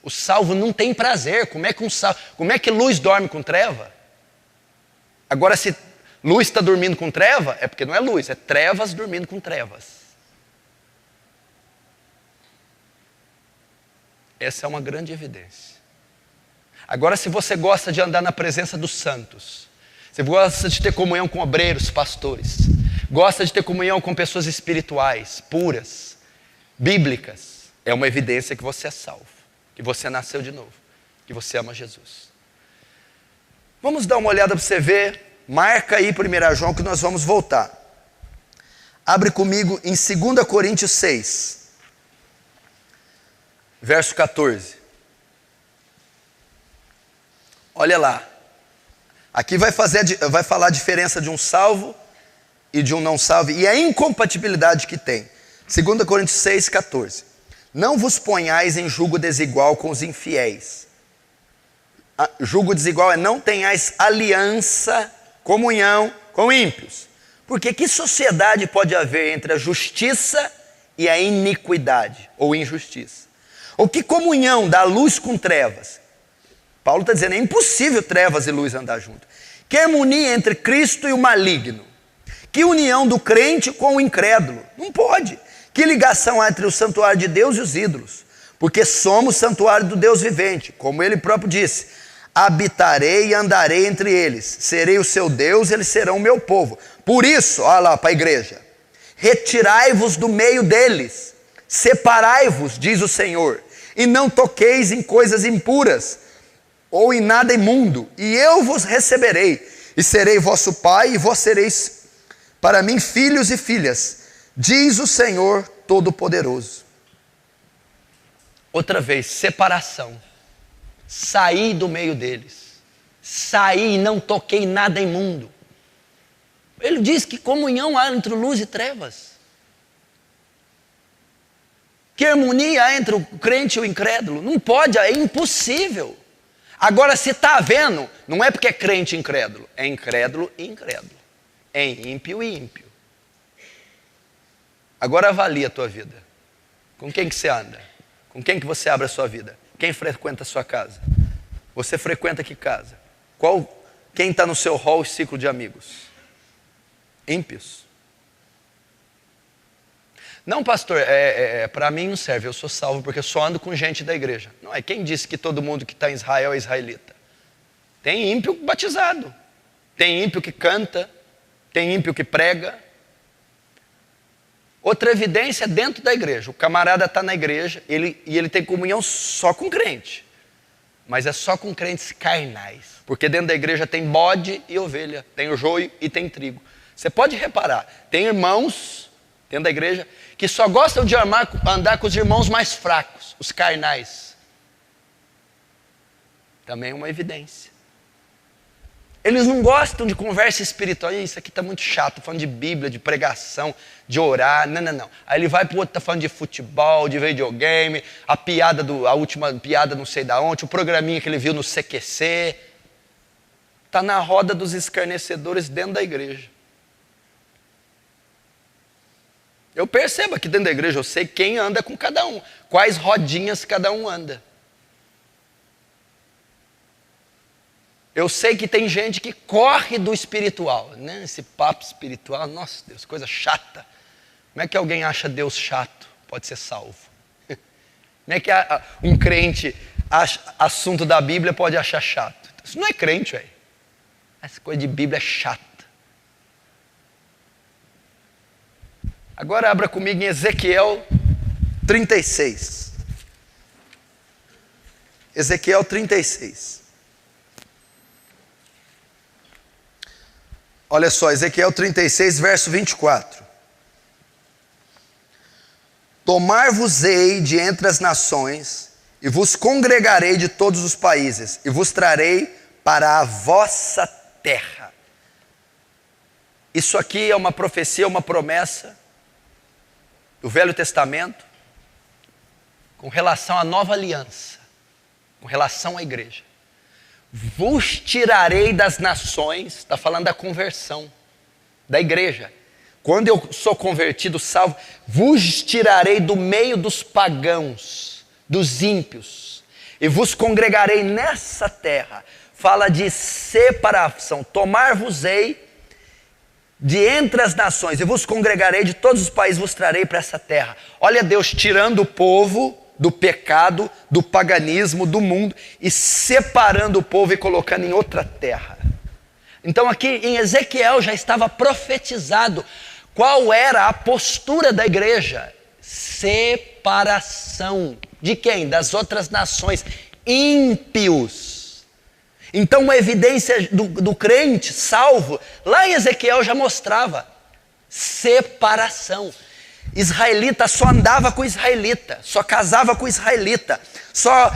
O salvo não tem prazer. Como é que luz dorme com treva? Agora, se luz está dormindo com treva, é porque não é luz, é trevas dormindo com trevas. Essa é uma grande evidência. Agora, se você gosta de andar na presença dos santos, você gosta de ter comunhão com obreiros, pastores, gosta de ter comunhão com pessoas espirituais, puras, bíblicas, é uma evidência que você é salvo, que você nasceu de novo, que você ama Jesus. Vamos dar uma olhada para você ver, marca aí 1 João que nós vamos voltar. Abre comigo em 2 Coríntios 6, verso 14. Olha lá, aqui vai falar a diferença de um salvo e de um não salvo, e a incompatibilidade que tem. 2 Coríntios 6, 14. Não vos ponhais em julgo desigual com os infiéis. Julgo desigual é não tenhais aliança, comunhão com ímpios. Porque que sociedade pode haver entre a justiça e a iniquidade, ou injustiça? Ou que comunhão da luz com trevas? Paulo está dizendo, é impossível trevas e luz andar junto. Que harmonia entre Cristo e o maligno? Que união do crente com o incrédulo? Não pode. Que ligação há entre o santuário de Deus e os ídolos? Porque somos santuário do Deus vivente. Como ele próprio disse, habitarei e andarei entre eles. Serei o seu Deus e eles serão o meu povo. Por isso, olha lá para a igreja, retirai-vos do meio deles. Separai-vos, diz o Senhor, e não toqueis em coisas impuras, ou em nada imundo, e eu vos receberei, e serei vosso pai, e vós sereis para mim filhos e filhas, diz o Senhor Todo-Poderoso. Outra vez, separação. Saí do meio deles. Saí e não toquei nada imundo. Ele diz que comunhão há entre luz e trevas. Que harmonia há entre o crente e o incrédulo? Não pode, é impossível. Agora, se está havendo, não é porque é crente e incrédulo, é incrédulo e incrédulo, é ímpio e ímpio. Agora avalia a tua vida. Com quem que você anda? Com quem que você abre a sua vida? Quem frequenta a sua casa? Você frequenta que casa? Quem está no seu hall e ciclo de amigos? Ímpios. Não, pastor, para mim não serve, eu sou salvo porque eu só ando com gente da igreja. Não é, quem disse que todo mundo que está em Israel é israelita? Tem ímpio batizado, tem ímpio que canta, tem ímpio que prega. Outra evidência é dentro da igreja. O camarada está na igreja e ele tem comunhão só com crente. Mas é só com crentes carnais. Porque dentro da igreja tem bode e ovelha, tem o joio e tem trigo. Você pode reparar, tem irmãos dentro da igreja que só gostam de andar com os irmãos mais fracos, os carnais. Também é uma evidência. Eles não gostam de conversa espiritual. Isso aqui está muito chato, falando de Bíblia, de pregação, de orar. Não. Aí ele vai para o outro, está falando de futebol, de videogame, a última piada não sei da onde, o programinha que ele viu no CQC. Está na roda dos escarnecedores dentro da igreja. Eu percebo aqui dentro da igreja, eu sei quem anda com cada um, quais rodinhas cada um anda. Eu sei que tem gente que corre do espiritual, né? Esse papo espiritual, nossa Deus, coisa chata. Como é que alguém acha Deus chato? Pode ser salvo. Como é que um crente acha assunto da Bíblia pode achar chato? Isso não é crente, velho. Essa coisa de Bíblia é chata. Agora abra comigo em Ezequiel 36. Ezequiel 36. Olha só, Ezequiel 36, verso 24. Tomar-vos-ei de entre as nações, e vos congregarei de todos os países, e vos trarei para a vossa terra. Isso aqui é uma profecia, uma promessa do Velho Testamento com relação à nova aliança, com relação à igreja. Vos tirarei das nações, está falando da conversão, da igreja. Quando eu sou convertido, salvo, vos tirarei do meio dos pagãos, dos ímpios, e vos congregarei nessa terra. Fala de separação, tomar-vos-ei de entre as nações, e vos congregarei de todos os países, vos trarei para essa terra. Olha Deus tirando o povo do pecado, do paganismo, do mundo, e separando o povo e colocando em outra terra. Então aqui em Ezequiel já estava profetizado qual era a postura da igreja. Separação. De quem? Das outras nações. Ímpios. Então uma evidência do crente salvo, lá em Ezequiel já mostrava separação. Israelita só andava com israelita, só casava com israelita, só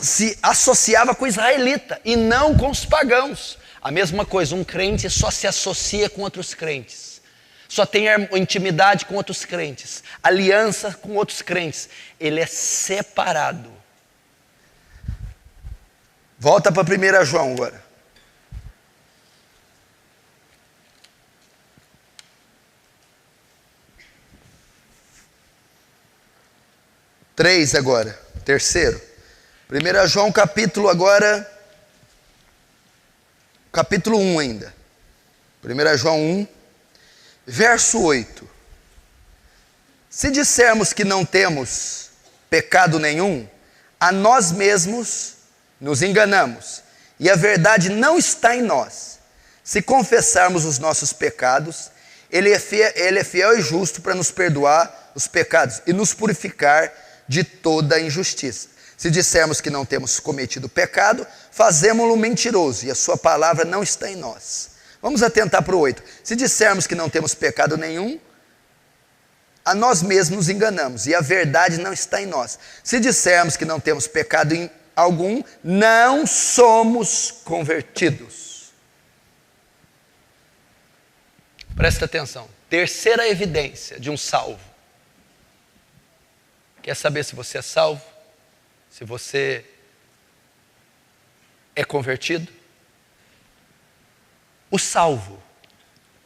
se associava com israelita e não com os pagãos. A mesma coisa, um crente só se associa com outros crentes, só tem intimidade com outros crentes, aliança com outros crentes, ele é separado. Volta para 1 João agora. Três agora, terceiro. 1 João capítulo 1 ainda. 1 João 1, verso 8. Se dissermos que não temos pecado nenhum, a nós mesmos nos enganamos, e a verdade não está em nós. Se confessarmos os nossos pecados, Ele é fiel e justo para nos perdoar os pecados e nos purificar de toda a injustiça. Se dissermos que não temos cometido pecado, fazemo-lo mentiroso, e a sua palavra não está em nós. Vamos atentar para o 8. Se dissermos que não temos pecado nenhum, a nós mesmos nos enganamos, e a verdade não está em nós. Se dissermos que não temos pecado algum, não somos convertidos. Presta atenção. Terceira evidência de um salvo. Quer saber se você é salvo? Se você é convertido? O salvo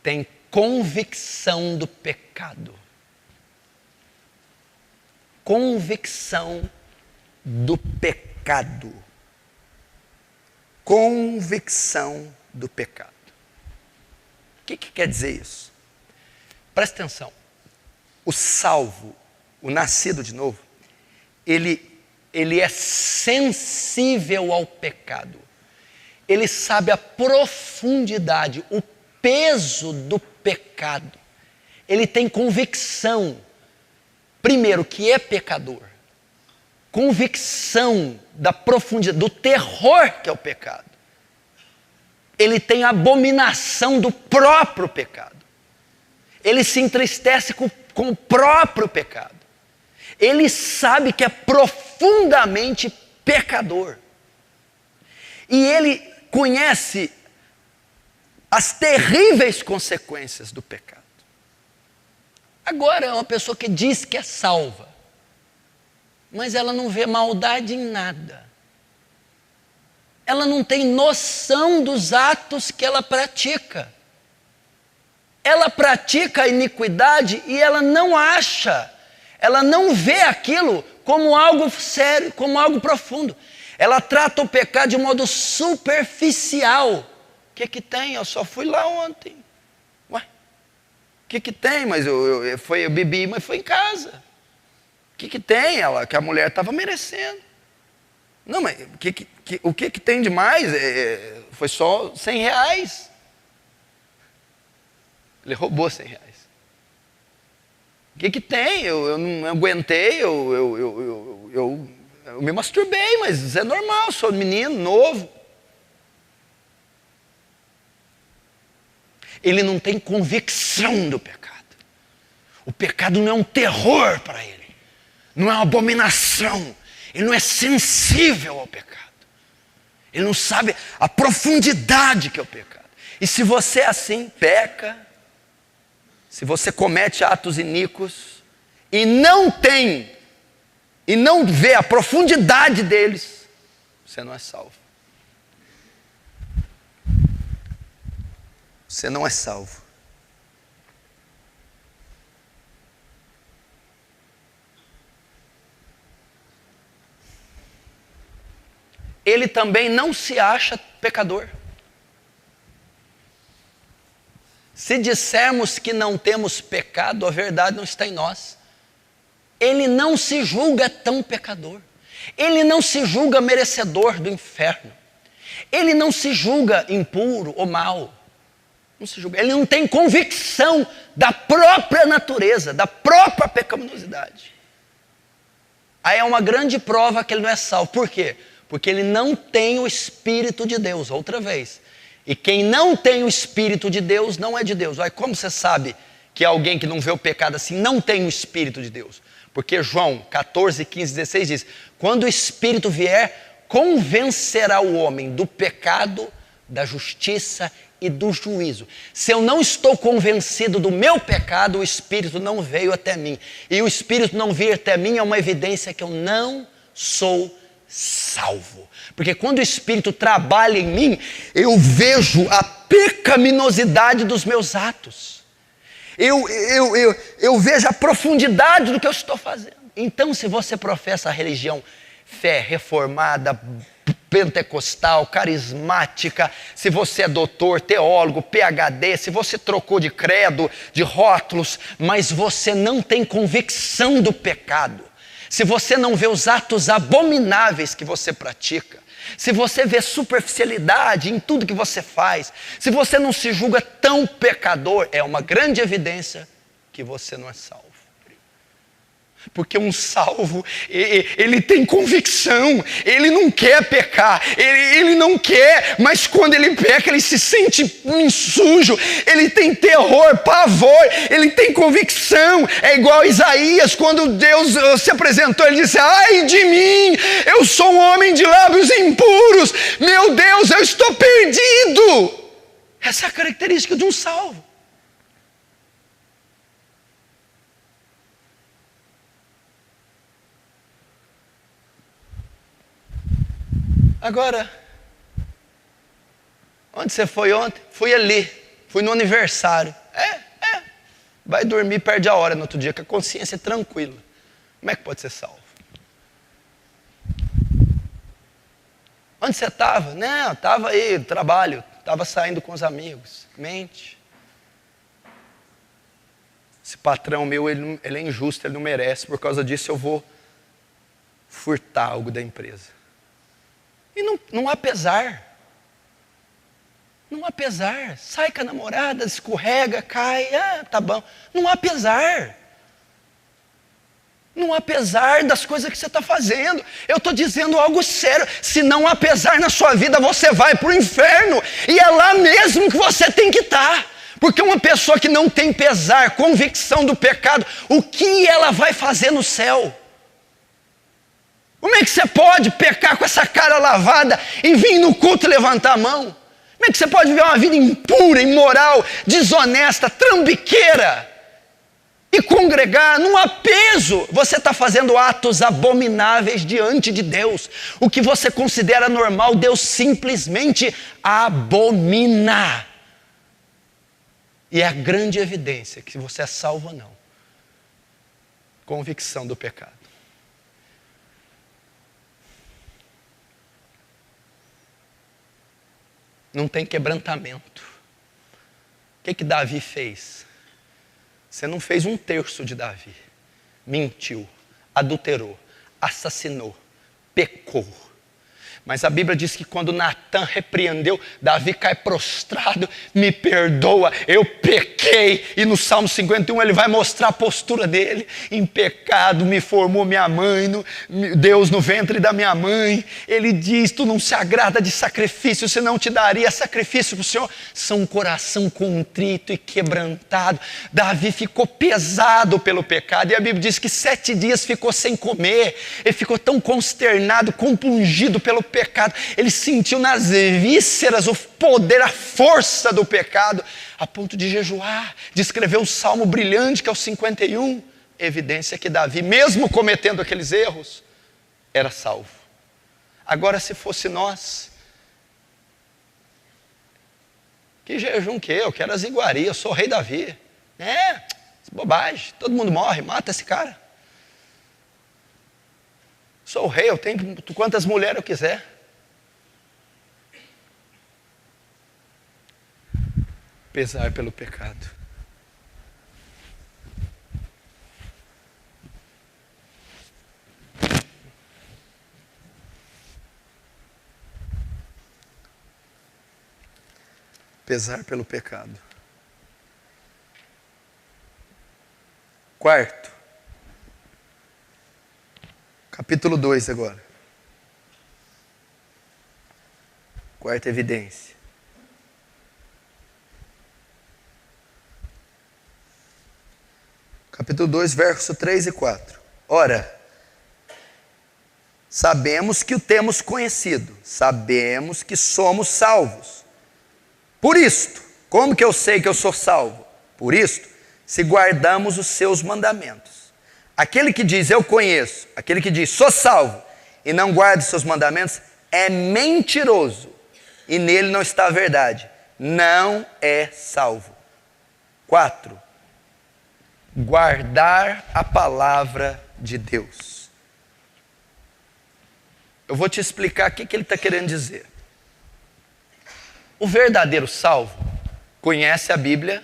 tem convicção do pecado. Convicção do pecado. Convicção do pecado. O que quer dizer isso? Presta atenção. O salvo, o nascido de novo, ele é sensível ao pecado. Ele sabe a profundidade, o peso do pecado. ele tem convicção, primeiro, que é pecador. Convicção da profundidade, do terror que é o pecado. Ele tem abominação do próprio pecado. Ele se entristece com o próprio pecado. Ele sabe que é profundamente pecador. E ele conhece as terríveis consequências do pecado. Agora é uma pessoa que diz que é salva, mas ela não vê maldade em nada. Ela não tem noção dos atos que ela pratica. Ela pratica a iniquidade e ela não acha, ela não vê aquilo como algo sério, como algo profundo. Ela trata o pecado de modo superficial. O que tem? Eu só fui lá ontem. Ué, o que tem? Mas eu bebi, mas foi em casa. O que tem? Que a mulher estava merecendo. Não, mas o que tem de mais? Foi só R$100. Ele roubou R$100. O que tem? Eu não aguentei, eu me masturbei, mas isso é normal, sou menino, novo. Ele não tem convicção do pecado. O pecado não é um terror para ele. Não é uma abominação. Ele não é sensível ao pecado. Ele não sabe a profundidade que é o pecado. E se você é assim, peca, se você comete atos iníquos e não vê a profundidade deles, você não é salvo. Você não é salvo. Ele também não se acha pecador. Se dissermos que não temos pecado, a verdade não está em nós. Ele não se julga tão pecador. Ele não se julga merecedor do inferno. Ele não se julga impuro ou mau. Não se julga. Ele não tem convicção da própria natureza, da própria pecaminosidade. Aí é uma grande prova que ele não é salvo. Por quê? Porque ele não tem o Espírito de Deus, outra vez. E quem não tem o Espírito de Deus não é de Deus. Aí como você sabe que alguém que não vê o pecado assim não tem o Espírito de Deus? Porque João 14, 15, 16 diz: quando o Espírito vier, convencerá o homem do pecado, da justiça e do juízo. Se eu não estou convencido do meu pecado, o Espírito não veio até mim. E o Espírito não vir até mim é uma evidência que eu não sou salvo. Porque quando o Espírito trabalha em mim, eu vejo a pecaminosidade dos meus atos. Eu vejo a profundidade do que eu estou fazendo. Então, se você professa a religião, fé reformada, pentecostal, carismática, se você é doutor, teólogo, PhD, se você trocou de credo, de rótulos, mas você não tem convicção do pecado, se você não vê os atos abomináveis que você pratica, se você vê superficialidade em tudo que você faz, se você não se julga tão pecador, é uma grande evidência que você não é salvo. Porque um salvo, ele tem convicção, ele não quer pecar, ele não quer, mas quando ele peca, ele se sente sujo, ele tem terror, pavor, ele tem convicção. É igual a Isaías, quando Deus se apresentou, ele disse: ai de mim, eu sou um homem de lábios impuros, meu Deus, eu estou perdido. Essa é a característica de um salvo. Agora, onde você foi ontem? Fui ali, fui no aniversário. Vai dormir, perde a hora no outro dia, com a consciência tranquila. Como é que pode ser salvo? Onde você estava? Não, estava aí, no trabalho, estava saindo com os amigos. Mente. Esse patrão meu, ele é injusto, ele não merece, por causa disso eu vou furtar algo da empresa. E não há pesar. Não há pesar. Sai com a namorada, escorrega, cai, tá bom. Não há pesar. Não há pesar das coisas que você está fazendo. Eu estou dizendo algo sério. Se não há pesar na sua vida, você vai para o inferno. E é lá mesmo que você tem que estar. Porque uma pessoa que não tem pesar, convicção do pecado, o que ela vai fazer no céu? Como é que você pode pecar com essa cara lavada e vir no culto e levantar a mão? Como é que você pode viver uma vida impura, imoral, desonesta, trambiqueira e congregar? Não há peso. Você está fazendo atos abomináveis diante de Deus. O que você considera normal, Deus simplesmente abomina. E é a grande evidência que você é salvo ou não. Convicção do pecado. Não tem quebrantamento. O que Davi fez? Você não fez um terço de Davi. Mentiu, adulterou, assassinou, pecou. Mas a Bíblia diz que quando Natan repreendeu, Davi cai prostrado, me perdoa, eu pequei. E no Salmo 51 ele vai mostrar a postura dele. Em pecado me formou minha mãe, Deus no ventre da minha mãe. Ele diz, tu não se agrada de sacrifício, se não te daria sacrifício para o Senhor. São um coração contrito e quebrantado. Davi ficou pesado pelo pecado. E a Bíblia diz que 7 dias ficou sem comer. Ele ficou tão consternado, compungido pelo pecado, ele sentiu nas vísceras o poder, a força do pecado, a ponto de jejuar, de escrever um salmo brilhante que é o 51, evidência que Davi, mesmo cometendo aqueles erros, era salvo. Agora, se fosse nós, que jejum que eu quero as iguarias, eu sou o rei Davi, bobagem, todo mundo morre, mata esse cara. Sou o rei, eu tenho quantas mulheres eu quiser. Pesar pelo pecado. Pesar pelo pecado. Quarto. Capítulo 2 agora. Quarta evidência. Capítulo 2, verso 3 e 4. Ora, sabemos que o temos conhecido, sabemos que somos salvos. Por isto, como que eu sei que eu sou salvo? Por isto, se guardamos os seus mandamentos. Aquele que diz, eu conheço, aquele que diz, sou salvo, e não guarda os seus mandamentos, é mentiroso, e nele não está a verdade. Não é salvo. 4. Guardar a palavra de Deus. Eu vou te explicar o que ele está querendo dizer. O verdadeiro salvo conhece a Bíblia,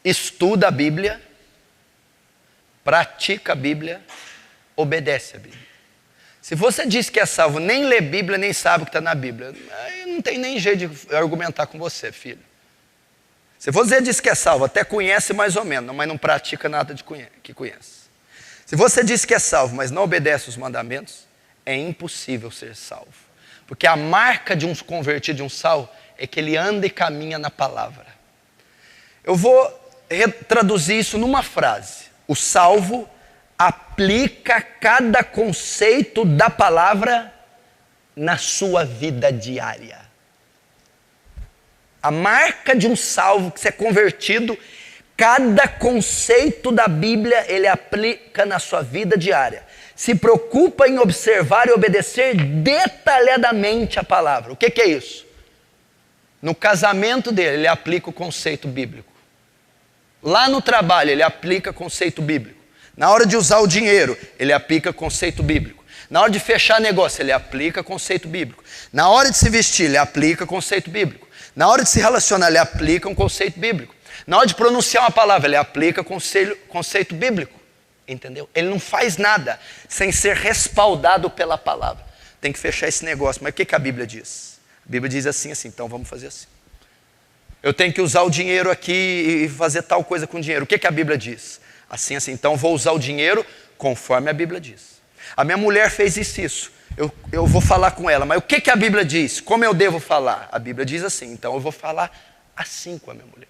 estuda a Bíblia, pratica a Bíblia, obedece a Bíblia. Se você diz que é salvo, nem lê Bíblia, nem sabe o que está na Bíblia, aí não tem nem jeito de argumentar com você, filho. Se você diz que é salvo, até conhece mais ou menos, mas não pratica nada que conhece. Se você diz que é salvo, mas não obedece os mandamentos, é impossível ser salvo. Porque a marca de um convertido, de um salvo, é que ele anda e caminha na palavra. Eu vou traduzir isso numa frase. O salvo aplica cada conceito da palavra na sua vida diária. A marca de um salvo, que você é convertido, cada conceito da Bíblia ele aplica na sua vida diária. Se preocupa em observar e obedecer detalhadamente a palavra. O que é isso? No casamento dele, ele aplica o conceito bíblico. Lá no trabalho, ele aplica conceito bíblico. Na hora de usar o dinheiro, ele aplica conceito bíblico. Na hora de fechar negócio, ele aplica conceito bíblico. Na hora de se vestir, ele aplica conceito bíblico. Na hora de se relacionar, ele aplica um conceito bíblico. Na hora de pronunciar uma palavra, ele aplica conceito bíblico. Entendeu? Ele não faz nada sem ser respaldado pela palavra. Tem que fechar esse negócio. Mas o que a Bíblia diz? A Bíblia diz assim, então vamos fazer assim. Eu tenho que usar o dinheiro aqui e fazer tal coisa com o dinheiro. O que a Bíblia diz? Assim, assim. Então vou usar o dinheiro conforme a Bíblia diz. A minha mulher fez isso. Eu vou falar com ela. Mas o que a Bíblia diz? Como eu devo falar? A Bíblia diz assim. Então eu vou falar assim com a minha mulher.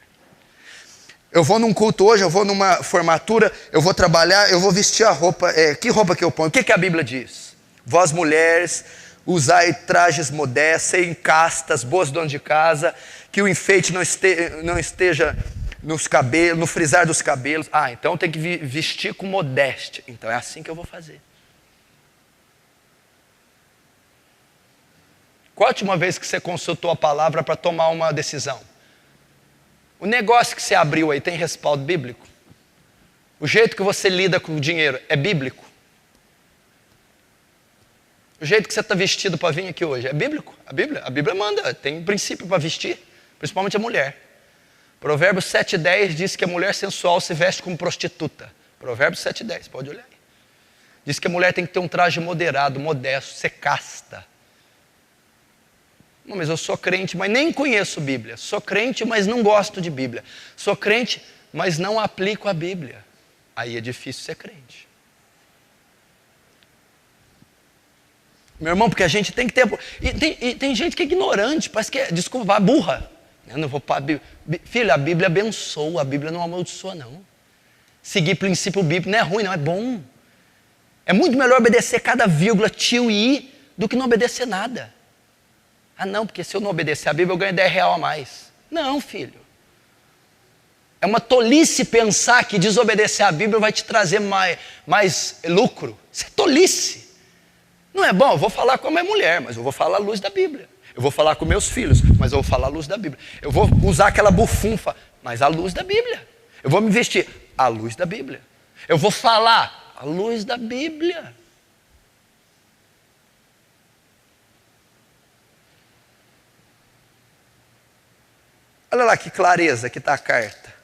Eu vou num culto hoje, eu vou numa formatura, eu vou trabalhar, eu vou vestir a roupa. Que roupa que eu ponho? O que a Bíblia diz? Vós mulheres, usai trajes modestos, serem castas, boas donas de casa, que o enfeite não esteja nos cabelos, no frisar dos cabelos. Então tem que vestir com modéstia. Então é assim que eu vou fazer. Qual a última vez que você consultou a palavra para tomar uma decisão? O negócio que você abriu aí tem respaldo bíblico? O jeito que você lida com o dinheiro é bíblico? O jeito que você está vestido para vir aqui hoje é bíblico? A Bíblia manda, tem um princípio para vestir, principalmente a mulher. Provérbios 7:10 diz que a mulher sensual se veste como prostituta. Provérbios 7:10, pode olhar aí. Diz que a mulher tem que ter um traje moderado, modesto, ser casta. Não, mas eu sou crente, mas nem conheço Bíblia. Sou crente, mas não gosto de Bíblia. Sou crente, mas não aplico a Bíblia. Aí é difícil ser crente. Meu irmão, porque a gente tem que ter... E tem gente que é ignorante, parece que é, desculpa, burra. Eu não vou para a Bíblia. Filho, a Bíblia abençoa, a Bíblia não amaldiçoa, não. Seguir princípio bíblico não é ruim, não, é bom. É muito melhor obedecer cada vírgula, tio e i, do que não obedecer nada. Não, porque se eu não obedecer a Bíblia, eu ganho R$10 a mais. Não, filho. É uma tolice pensar que desobedecer a Bíblia vai te trazer mais lucro. Isso é tolice. Não é bom, eu vou falar com a minha mulher, mas eu vou falar à luz da Bíblia. Eu vou falar com meus filhos, mas eu vou falar à luz da Bíblia. Eu vou usar aquela bufunfa, mas à luz da Bíblia. Eu vou me vestir à luz da Bíblia. Eu vou falar à luz da Bíblia. Olha lá que clareza que está a carta.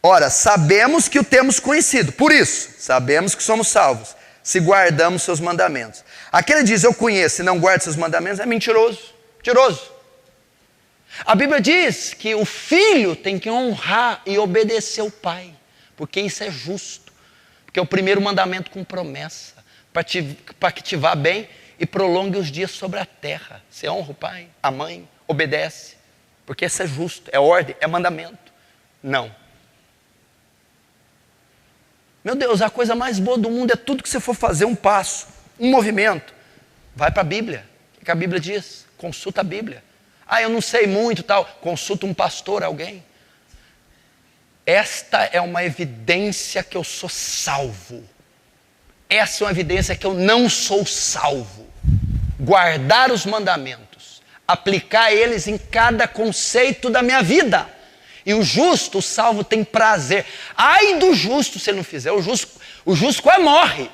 Ora, sabemos que o temos conhecido, por isso, sabemos que somos salvos, se guardamos seus mandamentos. Aquele diz, eu conheço e não guarda seus mandamentos, é mentiroso, mentiroso. A Bíblia diz que o filho tem que honrar e obedecer o pai, porque isso é justo, porque é o primeiro mandamento com promessa, para que te vá bem e prolongue os dias sobre a terra. Você honra o pai, a mãe, obedece. Porque isso é justo, é ordem, é mandamento. Não. Meu Deus, a coisa mais boa do mundo é tudo que você for fazer, um passo, um movimento. Vai para a Bíblia. O que a Bíblia diz? Consulta a Bíblia. Eu não sei muito tal. Consulta um pastor, alguém. Esta é uma evidência que eu sou salvo. Essa é uma evidência que eu não sou salvo. Guardar os mandamentos. Aplicar eles em cada conceito da minha vida. E o justo, o salvo, tem prazer. Ai do justo se ele não fizer. O justo quase morre.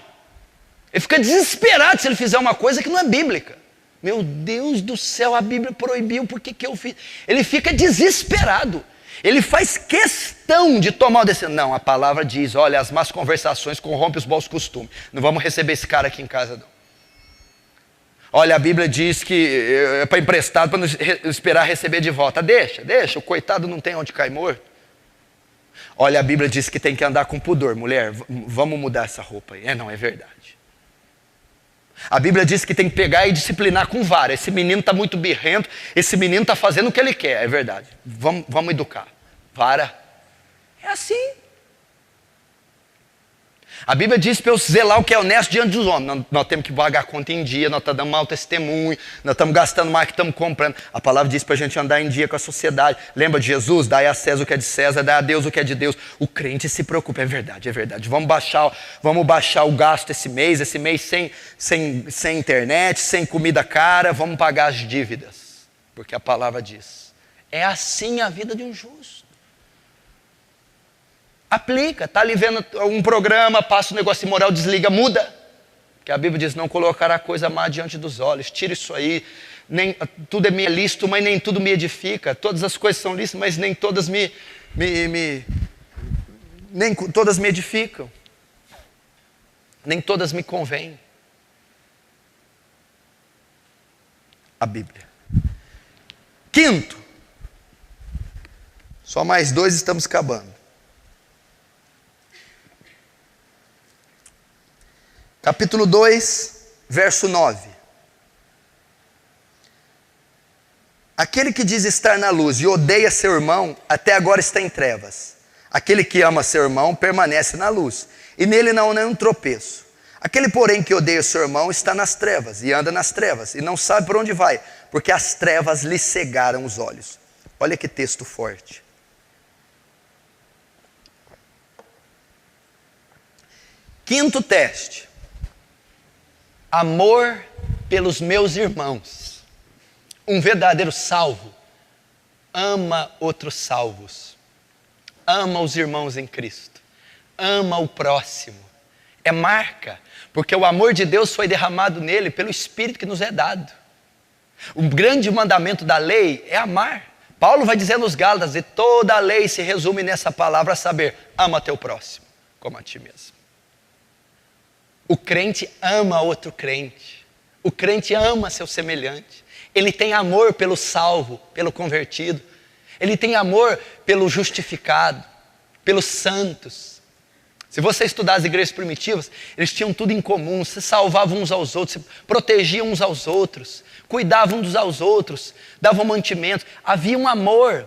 Ele fica desesperado se ele fizer uma coisa que não é bíblica. Meu Deus do céu, a Bíblia proibiu, por que eu fiz? Ele fica desesperado. Ele faz questão de tomar o decisão. Não, a palavra diz, olha, as más conversações corrompem os bons costumes. Não vamos receber esse cara aqui em casa, não. Olha, a Bíblia diz que é para emprestado, para não esperar receber de volta. Deixa, o coitado não tem onde cair morto. Olha, a Bíblia diz que tem que andar com pudor. Mulher, vamos mudar essa roupa aí. Não, é verdade. A Bíblia diz que tem que pegar e disciplinar com vara. Esse menino está muito birrento, esse menino está fazendo o que ele quer. É verdade. Vamos educar. Vara. É assim. A Bíblia diz para eu zelar o que é honesto diante dos homens. Nós temos que pagar a conta em dia, nós estamos dando mau testemunho, nós estamos gastando mais que estamos comprando. A palavra diz para a gente andar em dia com a sociedade. Lembra de Jesus? Dai a César o que é de César, dai a Deus o que é de Deus. O crente se preocupa, é verdade, é verdade. Vamos baixar o gasto esse mês sem internet, sem comida cara, vamos pagar as dívidas. Porque a palavra diz, é assim a vida de um justo. Aplica, está ali vendo um programa, passa um negócio imoral, desliga, muda. Porque a Bíblia diz, não colocará coisa má diante dos olhos. Tira isso aí. Tudo é me lícito, mas nem tudo me edifica. Todas as coisas são lícitas, mas nem todas nem todas me edificam. Nem todas me convêm. A Bíblia. Quinto, Só mais 2, estamos acabando. Capítulo 2, verso 9. Aquele que diz estar na luz e odeia seu irmão, até agora está em trevas. Aquele que ama seu irmão permanece na luz, e nele não há nenhum tropeço. Aquele, porém, que odeia seu irmão está nas trevas, e anda nas trevas, e não sabe por onde vai, porque as trevas lhe cegaram os olhos. Olha que texto forte. Quinto teste. Amor pelos meus irmãos. Um verdadeiro salvo ama outros salvos. Ama os irmãos em Cristo. Ama o próximo. É marca, porque o amor de Deus foi derramado nele pelo Espírito que nos é dado. O grande mandamento da lei é amar. Paulo vai dizer nos Gálatas, e toda a lei se resume nessa palavra, a saber, ama teu próximo, como a ti mesmo. O crente ama outro crente. O crente ama seu semelhante. Ele tem amor pelo salvo, pelo convertido. Ele tem amor pelo justificado, pelos santos. Se você estudar as igrejas primitivas, eles tinham tudo em comum, se salvavam uns aos outros, se protegiam uns aos outros, cuidavam uns aos outros, davam mantimento. Havia um amor.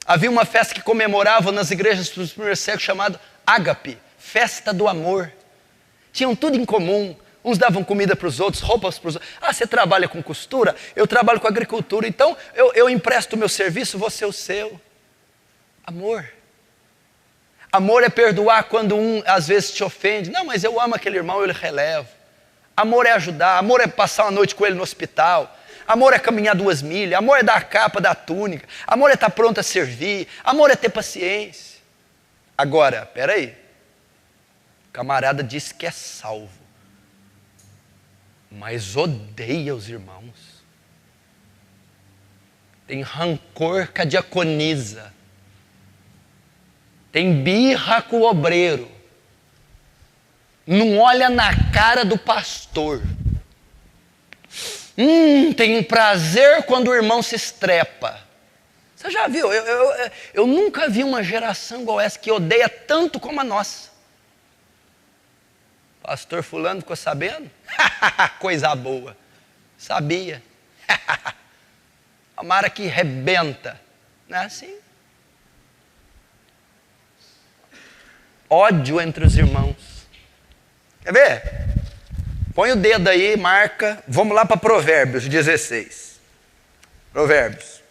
Havia uma festa que comemorava nas igrejas dos primeiros séculos chamada Ágape, festa do amor. Tinham tudo em comum. Uns davam comida para os outros, roupas para os outros. Ah, você trabalha com costura? Eu trabalho com agricultura. Então eu empresto o meu serviço, você o seu. Amor. Amor é perdoar quando um às vezes te ofende. Não, mas eu amo aquele irmão, eu lhe relevo. Amor é ajudar. Amor é passar uma noite com ele no hospital. Amor é caminhar 2 milhas. Amor é dar a capa, dar a túnica. Amor é estar pronto a servir. Amor é ter paciência. Agora, peraí. O camarada disse que é salvo, mas odeia os irmãos. Tem rancor com a diaconisa. Tem birra com o obreiro. Não olha na cara do pastor. Tem prazer quando o irmão se estrepa. Você já viu? Eu nunca vi uma geração igual essa que odeia tanto como a nossa. Pastor fulano ficou sabendo? Coisa boa. Sabia. A Mara que rebenta. Não é assim? Ódio entre os irmãos. Quer ver? Põe o dedo aí, marca. Vamos lá para Provérbios 16. Provérbios.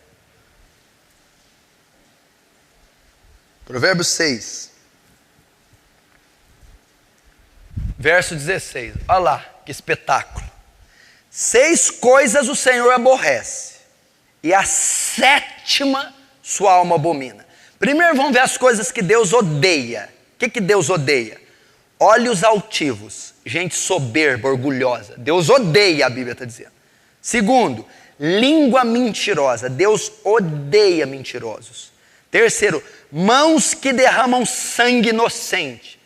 Provérbios 6. Verso 16. Olha lá, que espetáculo. 6 coisas o Senhor aborrece, e a 7ª sua alma abomina. Primeiro vamos ver as coisas que Deus odeia. O que Deus odeia? Olhos altivos, gente soberba, orgulhosa. Deus odeia, a Bíblia está dizendo. Segundo, língua mentirosa. Deus odeia mentirosos. Terceiro, mãos que derramam sangue inocente.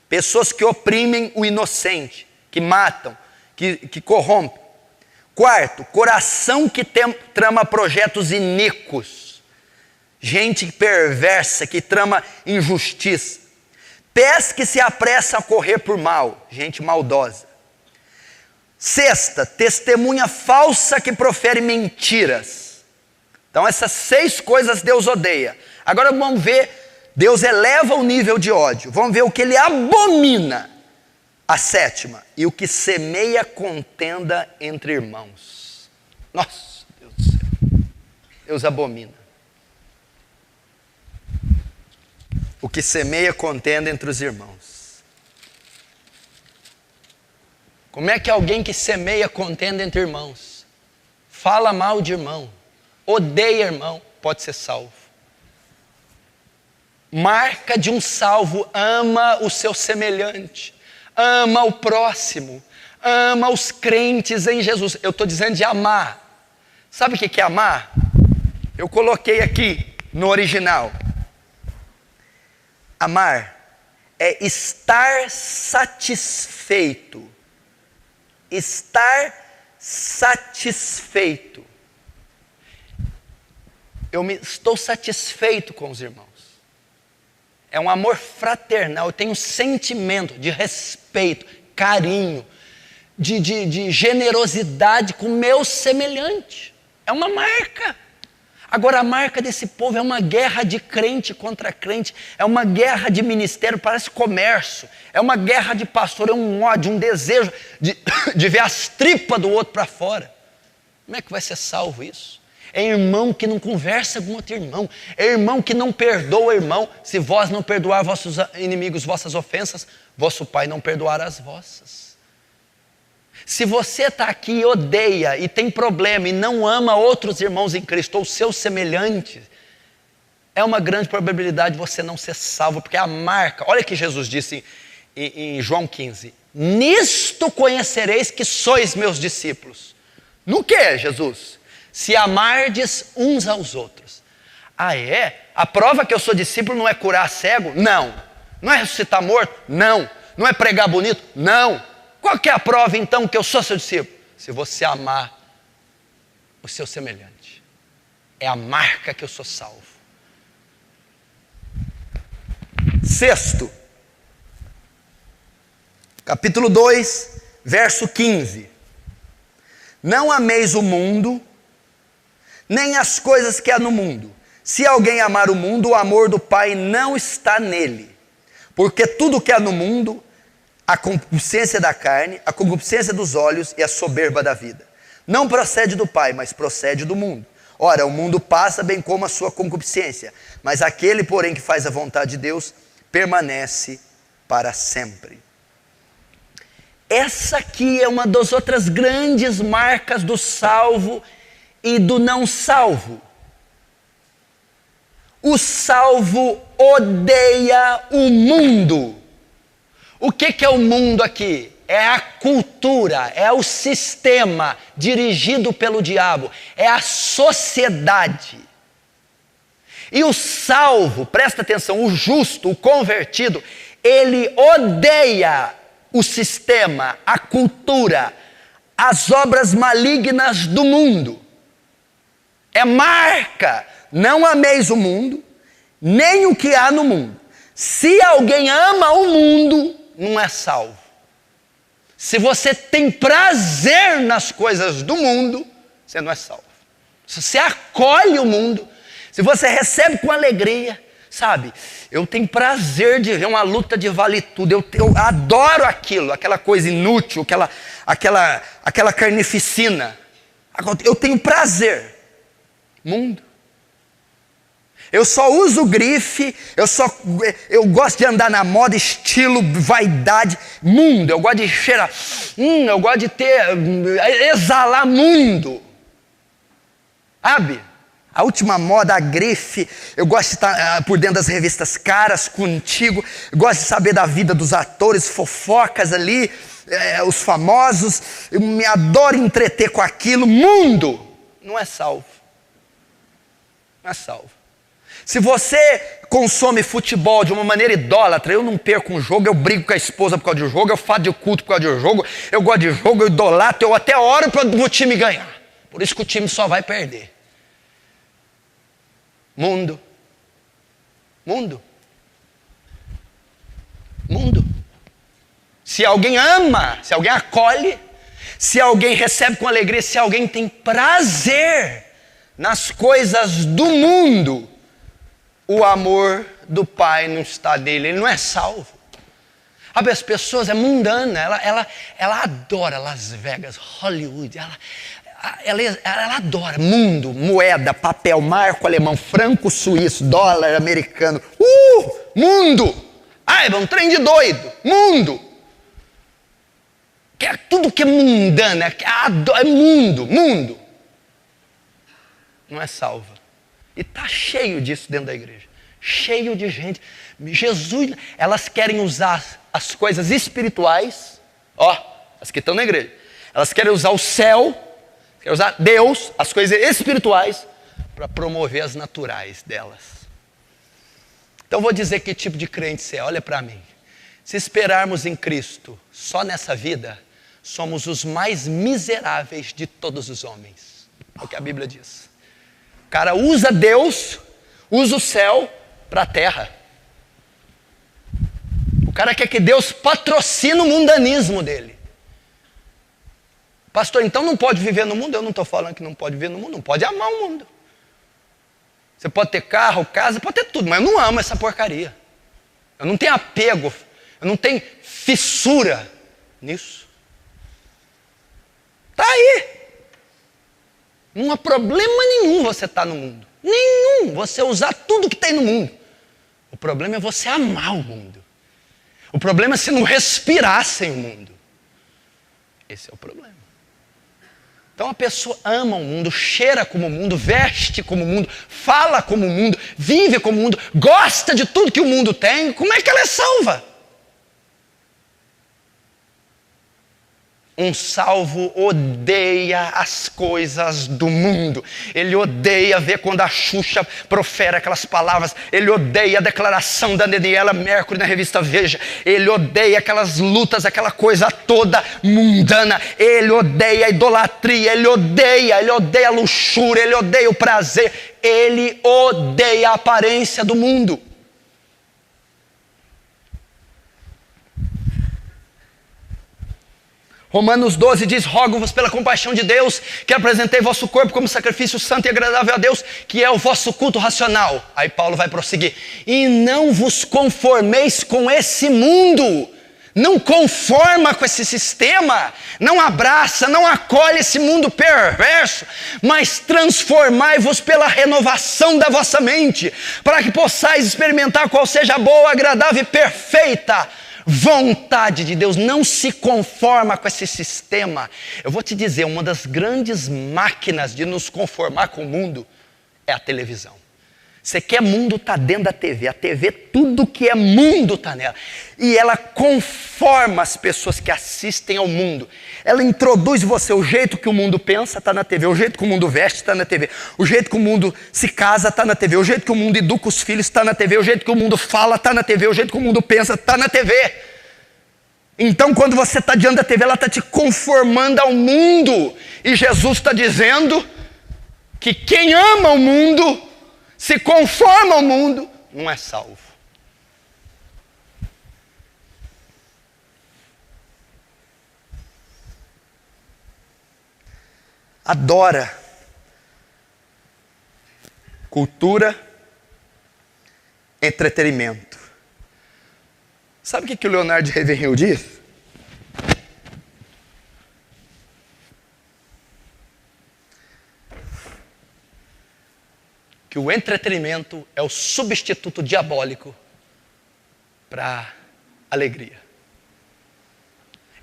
Pessoas que oprimem o inocente, que matam, que corrompem. Quarto, coração que trama projetos iníquos. Gente perversa que trama injustiça. Pés que se apressam a correr por mal. Gente maldosa. Sexta, testemunha falsa que profere mentiras. Então essas 6 coisas Deus odeia. Agora vamos ver. Deus eleva o nível de ódio. Vamos ver o que ele abomina. A 7ª. E o que semeia contenda entre irmãos. Nossa, Deus do céu. Deus abomina. O que semeia contenda entre os irmãos. Como é que alguém que semeia contenda entre irmãos, fala mal de irmão, odeia irmão, pode ser salvo? Marca de um salvo: ama o seu semelhante, ama o próximo, ama os crentes em Jesus. Eu estou dizendo de amar. Sabe o que é amar? Eu coloquei aqui no original. Amar é estar satisfeito. Estar satisfeito. estou satisfeito com os irmãos. É um amor fraternal, eu tenho um sentimento de respeito, carinho, de generosidade com o meu semelhante. É uma marca. Agora a marca desse povo é uma guerra de crente contra crente, é uma guerra de ministério, parece comércio, é uma guerra de pastor, é um ódio, um desejo de ver as tripas do outro para fora. Como é que vai ser salvo isso? É irmão que não conversa com outro irmão, é irmão que não perdoa o irmão. Se vós não perdoar vossos inimigos vossas ofensas, vosso Pai não perdoará as vossas. Se você está aqui e odeia e tem problema e não ama outros irmãos em Cristo ou seus semelhantes, é uma grande probabilidade de você não ser salvo, porque a marca, olha que Jesus disse em João 15, nisto conhecereis que sois meus discípulos. No que, Jesus? Se amardes uns aos outros. Ah, é? A prova que eu sou discípulo não é curar cego? Não. Não é ressuscitar morto? Não. Não é pregar bonito? Não. Qual que é a prova então que eu sou seu discípulo? Se você amar o seu semelhante. É a marca que eu sou salvo. Sexto, capítulo 2, verso 15. Não ameis o mundo, nem as coisas que há no mundo. Se alguém amar o mundo, o amor do Pai não está nele. Porque tudo que há no mundo, a concupiscência da carne, a concupiscência dos olhos e a soberba da vida, não procede do Pai, mas procede do mundo. Ora, o mundo passa bem como a sua concupiscência, mas aquele, porém, que faz a vontade de Deus, permanece para sempre. Essa aqui é uma das outras grandes marcas do salvo e do não salvo. O salvo odeia o mundo. O que é o mundo aqui? É a cultura, é o sistema dirigido pelo diabo, é a sociedade. E o salvo, presta atenção, o justo, o convertido, ele odeia o sistema, a cultura, as obras malignas do mundo. É marca, não ameis o mundo, nem o que há no mundo. Se alguém ama o mundo, não é salvo. Se você tem prazer nas coisas do mundo, você não é salvo. Se você acolhe o mundo, se você recebe com alegria, sabe? Eu tenho prazer de ver uma luta de vale tudo, eu adoro aquilo, aquela coisa inútil, aquela carnificina. Eu tenho prazer. Mundo. Eu só uso grife, eu gosto de andar na moda, estilo, vaidade, mundo. Eu gosto de cheirar, eu gosto de exalar mundo. Sabe? A última moda, a grife, eu gosto de estar por dentro das revistas caras contigo, eu gosto de saber da vida dos atores, fofocas ali, os famosos, eu me adoro entreter com aquilo. Mundo não é salvo. Não é salvo. Se você consome futebol de uma maneira idólatra, eu não perco um jogo, eu brigo com a esposa por causa de um jogo, eu faço de culto por causa de um jogo, eu gosto de jogo, eu idolatro, eu até oro para o time ganhar. Por isso que o time só vai perder. Mundo. Mundo. Mundo. Se alguém ama, se alguém acolhe, se alguém recebe com alegria, se alguém tem prazer nas coisas do mundo, o amor do Pai não está nele, ele não é salvo. Sabe, as pessoas, é mundana, ela adora Las Vegas, Hollywood, ela adora mundo, moeda, papel, marco alemão, franco suíço, dólar americano, mundo, é um trem de doido, mundo. Tudo que é mundano, é mundo. Não é salva. E está cheio disso dentro da igreja. Cheio de gente. Jesus, elas querem usar as coisas espirituais, as que estão na igreja. Elas querem usar o céu, querem usar Deus, as coisas espirituais, para promover as naturais delas. Então vou dizer que tipo de crente você é. Olha para mim. Se esperarmos em Cristo só nessa vida, somos os mais miseráveis de todos os homens. É o que a Bíblia diz. cara usa Deus, usa o céu para a terra. O cara quer que Deus patrocine o mundanismo dele. Pastor, então não pode viver no mundo? Eu não estou falando que não pode viver no mundo, não pode amar o mundo. Você pode ter carro, casa, pode ter tudo, mas eu não amo essa porcaria. Eu não tenho apego, eu não tenho fissura nisso. Está aí. Não há problema nenhum você estar no mundo. Nenhum, você usar tudo que tem no mundo. O problema é você amar o mundo. O problema é você não respirar sem o mundo. Esse é o problema. Então a pessoa ama o mundo, cheira como o mundo, veste como o mundo, fala como o mundo, vive como o mundo, gosta de tudo que o mundo tem. Como é que ela é salva? Um salvo odeia as coisas do mundo. Ele odeia ver quando a Xuxa profere aquelas palavras. Ele odeia a declaração da Daniela Mercury na revista Veja. Ele odeia aquelas lutas, aquela coisa toda mundana. Ele odeia a idolatria. Ele odeia a luxúria. Ele odeia o prazer. Ele odeia a aparência do mundo. Romanos 12 diz: rogo-vos pela compaixão de Deus, que apresentei vosso corpo como sacrifício santo e agradável a Deus, que é o vosso culto racional. Aí Paulo vai prosseguir: e não vos conformeis com esse mundo. Não conforma com esse sistema, não abraça, não acolhe esse mundo perverso, mas transformai-vos pela renovação da vossa mente, para que possais experimentar qual seja a boa, agradável e perfeita vontade de Deus. Não se conforma com esse sistema. Eu vou te dizer, uma das grandes máquinas de nos conformar com o mundo é a televisão. Você quer mundo, está dentro da TV. A TV, tudo que é mundo está nela. E ela conforma as pessoas que assistem ao mundo. Ela introduz você. O jeito que o mundo pensa está na TV. O jeito que o mundo veste está na TV. O jeito que o mundo se casa está na TV. O jeito que o mundo educa os filhos está na TV. O jeito que o mundo fala está na TV. O jeito que o mundo pensa está na TV. Então, quando você está diante da TV, ela está te conformando ao mundo. E Jesus está dizendo que quem ama o mundo, se conforma ao mundo, não é salvo. Adora cultura, entretenimento. Sabe o que o Leonardo Ravenhill diz? Que o entretenimento é o substituto diabólico para alegria.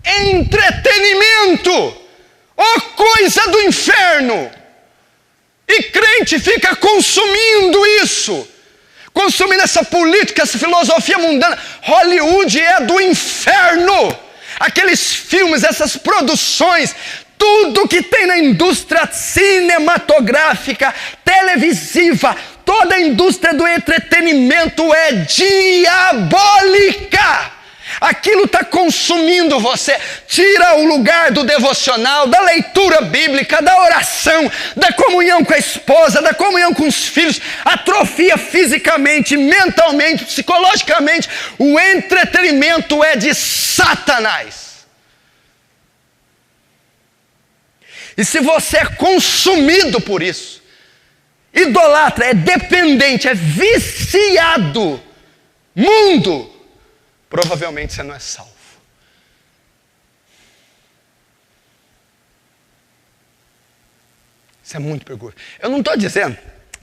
Entretenimento! Ó coisa do inferno! E crente fica consumindo isso. Consumindo essa política, essa filosofia mundana. Hollywood é do inferno. Aqueles filmes, essas produções, tudo que tem na indústria cinematográfica, televisiva, toda a indústria do entretenimento é diabólica. Aquilo está consumindo você. Tira o lugar do devocional, da leitura bíblica, da oração, da comunhão com a esposa, da comunhão com os filhos. Atrofia fisicamente, mentalmente, psicologicamente. O entretenimento é de Satanás. E se você é consumido por isso, idolatra, é dependente, é viciado, mundo, provavelmente você não é salvo. Isso é muito perigoso. Eu não estou dizendo,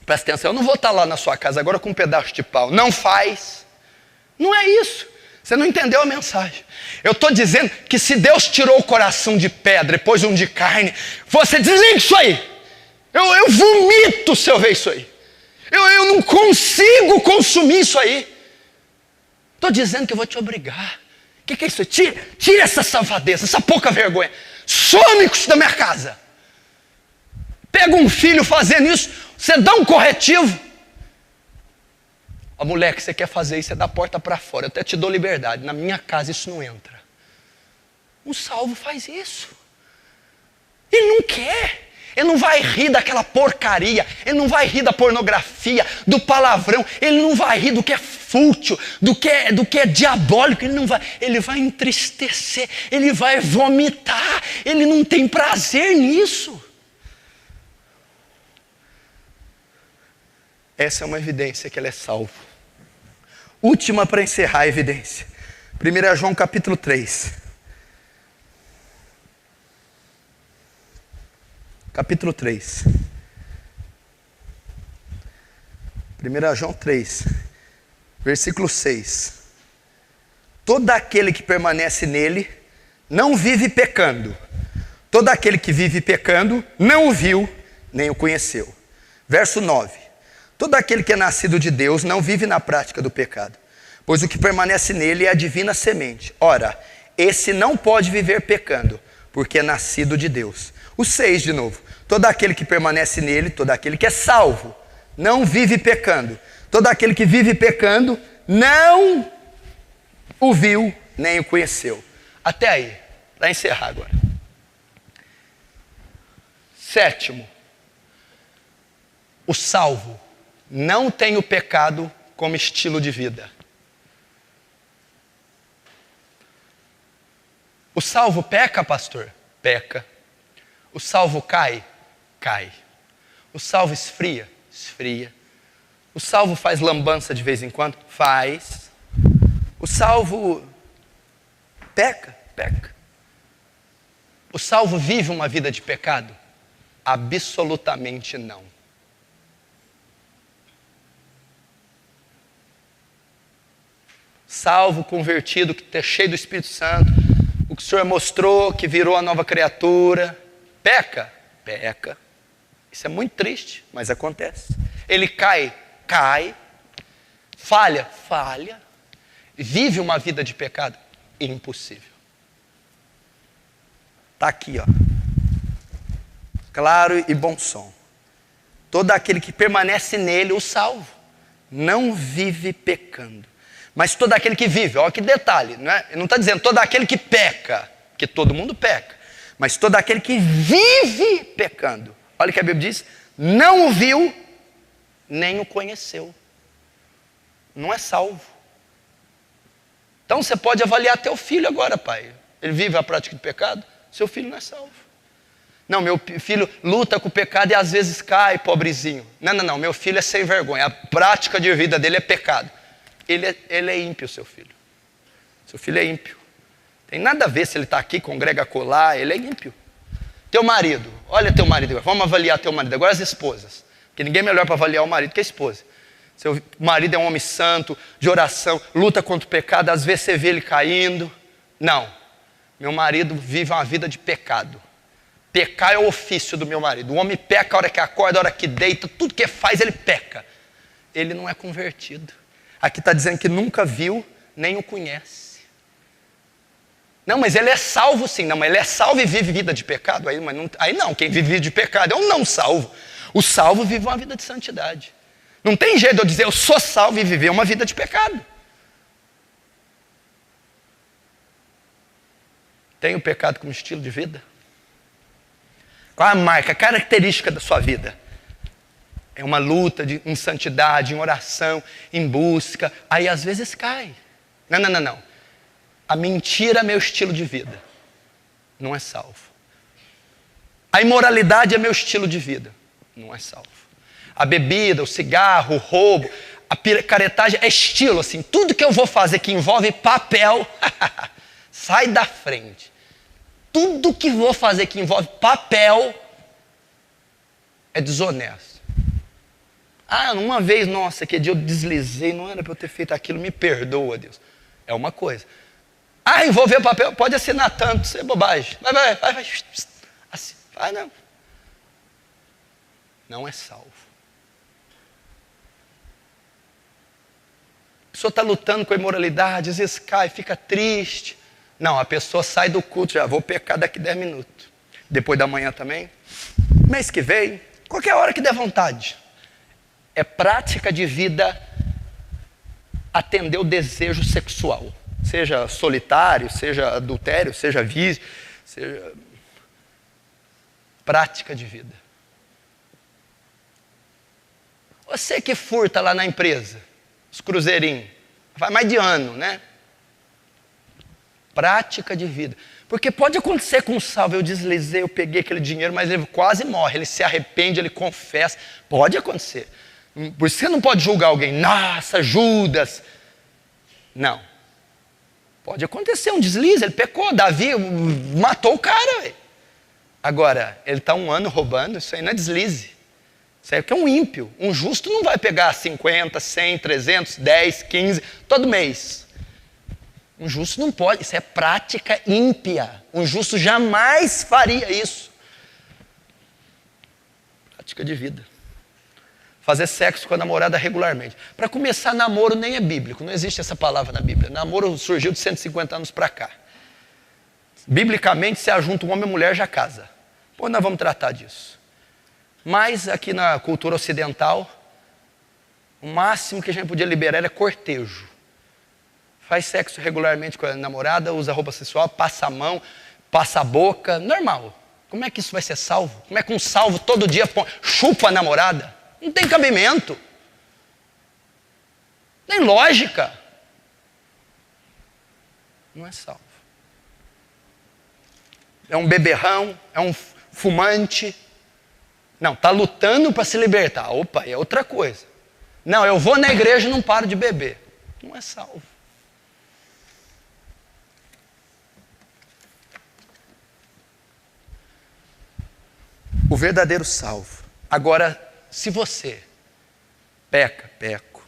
presta atenção, eu não vou estar lá na sua casa agora com um pedaço de pau. Não faz. Não é isso. Você não entendeu a mensagem. Eu estou dizendo que se Deus tirou o coração de pedra e pôs um de carne, você desliga isso aí. Eu vomito se eu ver isso aí. Eu não consigo consumir isso aí. Estou dizendo que eu vou te obrigar. O que é isso? Tira essa safadeza, essa pouca vergonha. Some com isso da minha casa. Pega um filho fazendo isso, você dá um corretivo. A mulher que você quer fazer isso é da porta para fora. Eu até te dou liberdade. Na minha casa isso não entra. Um salvo faz isso. Ele não quer. Ele não vai rir daquela porcaria, ele não vai rir da pornografia, do palavrão, ele não vai rir do que é fútil, do que é diabólico, ele vai entristecer, ele vai vomitar, ele não tem prazer nisso. Essa é uma evidência que ele é salvo. Última para encerrar a evidência. 1 João capítulo 3. Capítulo 3. 1 João 3, versículo 6. Todo aquele que permanece nele não vive pecando. Todo aquele que vive pecando não o viu, nem o conheceu. Verso 9. Todo aquele que é nascido de Deus não vive na prática do pecado, pois o que permanece nele é a divina semente. Ora, esse não pode viver pecando, porque é nascido de Deus. O 6 de novo. Todo aquele que permanece nele, todo aquele que é salvo, não vive pecando. Todo aquele que vive pecando não o viu, nem o conheceu. Até aí, para encerrar agora. 7. O salvo não tem o pecado como estilo de vida. O salvo peca, pastor? Peca. O salvo cai? Cai. O salvo esfria? Esfria. O salvo faz lambança de vez em quando? Faz. O salvo peca? Peca. O salvo vive uma vida de pecado? Absolutamente não. Salvo, convertido, que está cheio do Espírito Santo, o que o Senhor mostrou, que virou a nova criatura, peca? Peca. Isso é muito triste, mas acontece. Ele cai? Cai. Falha? Falha. Vive uma vida de pecado? Impossível. Está aqui, ó. Claro e bom som. Todo aquele que permanece nele, o salvo, não vive pecando. Mas todo aquele que vive, olha que detalhe, não é? Ele não está dizendo todo aquele que peca, que todo mundo peca, mas todo aquele que vive pecando. Olha o que a Bíblia diz: não o viu, nem o conheceu. Não é salvo. Então você pode avaliar teu filho agora, pai. Ele vive a prática do pecado? Seu filho não é salvo. Não, meu filho luta com o pecado e às vezes cai, pobrezinho. Não, meu filho é sem vergonha. A prática de vida dele é pecado. Ele é ímpio, seu filho. Seu filho é ímpio. Tem nada a ver se ele está aqui, congrega colar, ele é ímpio. Teu marido, olha teu marido agora. Vamos avaliar teu marido. Agora as esposas. Porque ninguém é melhor para avaliar o marido que a esposa. Seu marido é um homem santo, de oração, luta contra o pecado, às vezes você vê ele caindo. Não. Meu marido vive uma vida de pecado. Pecar é o ofício do meu marido. O homem peca a hora que acorda, a hora que deita, tudo que faz ele peca. Ele não é convertido. Aqui está dizendo que nunca viu, nem o conhece. Não, mas ele é salvo sim. Não, mas ele é salvo e vive vida de pecado? Aí não, quem vive vida de pecado é um não salvo. O salvo vive uma vida de santidade. Não tem jeito de eu dizer eu sou salvo e viver uma vida de pecado. Tem o pecado como estilo de vida? Qual a marca, a característica da sua vida? É uma luta em santidade, em oração, em busca. Aí às vezes cai. Não. A mentira é meu estilo de vida. Não é salvo. A imoralidade é meu estilo de vida. Não é salvo. A bebida, o cigarro, o roubo, a picaretagem é estilo, assim. Tudo que eu vou fazer que envolve papel, sai da frente. Tudo que vou fazer que envolve papel é desonesto. Uma vez, nossa, que dia eu deslizei, não era para eu ter feito aquilo, me perdoa, Deus. É uma coisa. Envolver papel, pode assinar tanto, isso é bobagem. Vai. Assim, vai não. Não é salvo. A pessoa está lutando com a imoralidade, às vezes cai, fica triste. Não, a pessoa sai do culto, já vou pecar daqui 10 minutos. Depois da manhã também. Mês que vem, qualquer hora que der vontade. É prática de vida atender o desejo sexual. Seja solitário, seja adultério, seja vício, seja prática de vida. Você que furta lá na empresa, os cruzeirinhos, vai mais de ano, né? Prática de vida. Porque pode acontecer com o salvo, eu deslizei, eu peguei aquele dinheiro, mas ele quase morre, ele se arrepende, ele confessa. Pode acontecer. Por isso você não pode julgar alguém, nossa, Judas. Não. Pode acontecer um deslize, ele pecou, Davi matou o cara. Véio. Agora, ele está 1 ano roubando, isso aí não é deslize. Isso aí é que é um ímpio. Um justo não vai pegar 50, 100, 300, 10, 15, todo mês. Um justo não pode, isso é prática ímpia. Um justo jamais faria isso. Prática de vida. Fazer sexo com a namorada regularmente. Para começar, namoro nem é bíblico, não existe essa palavra na Bíblia. Namoro surgiu de 150 anos para cá. Biblicamente, se ajunta um homem e mulher, já casa. Pô, nós vamos tratar disso. Mas aqui na cultura ocidental, o máximo que a gente podia liberar era cortejo. Faz sexo regularmente com a namorada, usa roupa sexual, passa a mão, passa a boca, normal. Como é que isso vai ser salvo? Como é que um salvo todo dia chupa a namorada? Não tem cabimento. Nem lógica. Não é salvo. É um beberrão, é um fumante. Não, está lutando para se libertar. Opa, é outra coisa. Não, eu vou na igreja e não paro de beber. Não é salvo. O verdadeiro salvo. Agora, se você peco,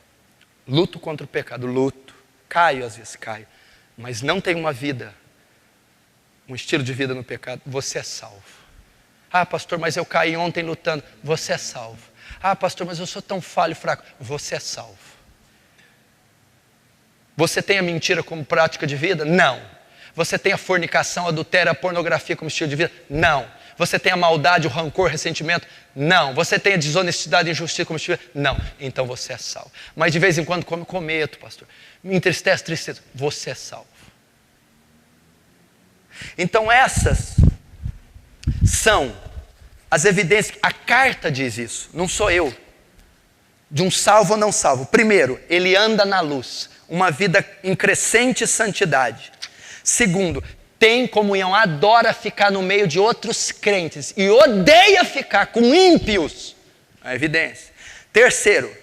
luto contra o pecado, luto, caio às vezes, caio, mas não tem uma vida, um estilo de vida no pecado, você é salvo. Ah, pastor, mas eu caí ontem lutando, você é salvo. Ah, pastor, mas eu sou tão falho e fraco, você é salvo. Você tem a mentira como prática de vida? Não. Você tem a fornicação, a adultério, a pornografia como estilo de vida? Não. Você tem a maldade, o rancor, o ressentimento? Não. Você tem a desonestidade e a injustiça como estilo de vida? Não. Então você é salvo. Mas de vez em quando cometo, pastor. Me entristece, tristeza. Você é salvo. Então essas são as evidências. A carta diz isso, não sou eu. De um salvo ou não salvo. Primeiro, ele anda na luz. Uma vida em crescente santidade. Segundo, tem comunhão, adora ficar no meio de outros crentes e odeia ficar com ímpios. A evidência. Terceiro,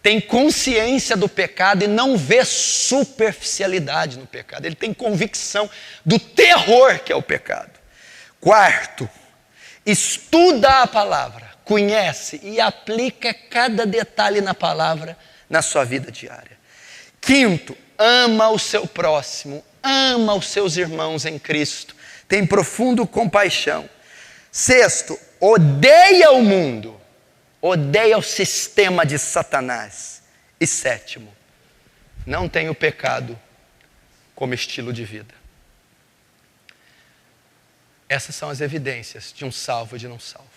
tem consciência do pecado e não vê superficialidade no pecado. Ele tem convicção do terror que é o pecado. Quarto, estuda a palavra, conhece e aplica cada detalhe na palavra na sua vida diária. Quinto, ama o seu próximo, ama os seus irmãos em Cristo, tem profundo compaixão. Sexto, odeia o mundo, odeia o sistema de Satanás. E sétimo, não tem o pecado como estilo de vida. Essas são as evidências de um salvo e de não salvo.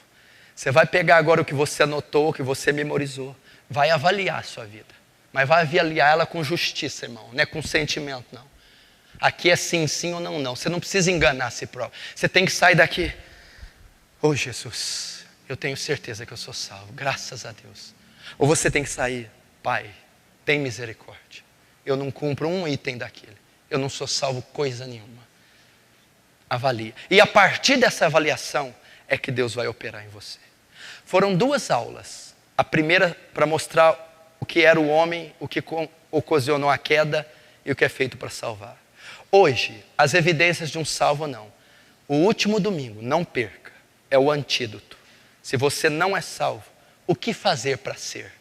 Você vai pegar agora o que você anotou, o que você memorizou, vai avaliar a sua vida. Mas vai avaliar ela com justiça, irmão, não é com sentimento, não. Aqui é sim, sim ou não, não. Você não precisa enganar a si próprio. Você tem que sair daqui. Oh, Jesus, eu tenho certeza que eu sou salvo, graças a Deus. Ou você tem que sair, Pai, tem misericórdia. Eu não cumpro um item daquele. Eu não sou salvo coisa nenhuma. Avalie. E a partir dessa avaliação é que Deus vai operar em você. Foram 2 aulas. A primeira para mostrar o que era o homem, o que ocasionou a queda e o que é feito para salvar. Hoje, as evidências de um salvo ou não. O último domingo, não perca, é o antídoto. Se você não é salvo, o que fazer para ser?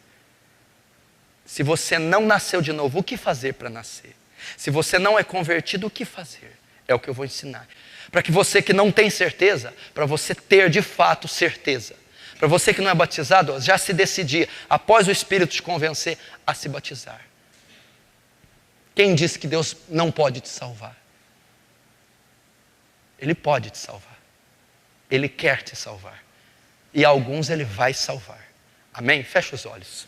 Se você não nasceu de novo, o que fazer para nascer? Se você não é convertido, o que fazer? É o que eu vou ensinar. Para que você que não tem certeza, para você ter de fato certeza. Para você que não é batizado, já se decidir, após o Espírito te convencer, a se batizar. Quem disse que Deus não pode te salvar? Ele pode te salvar. Ele quer te salvar. E alguns Ele vai salvar. Amém? Fecha os olhos.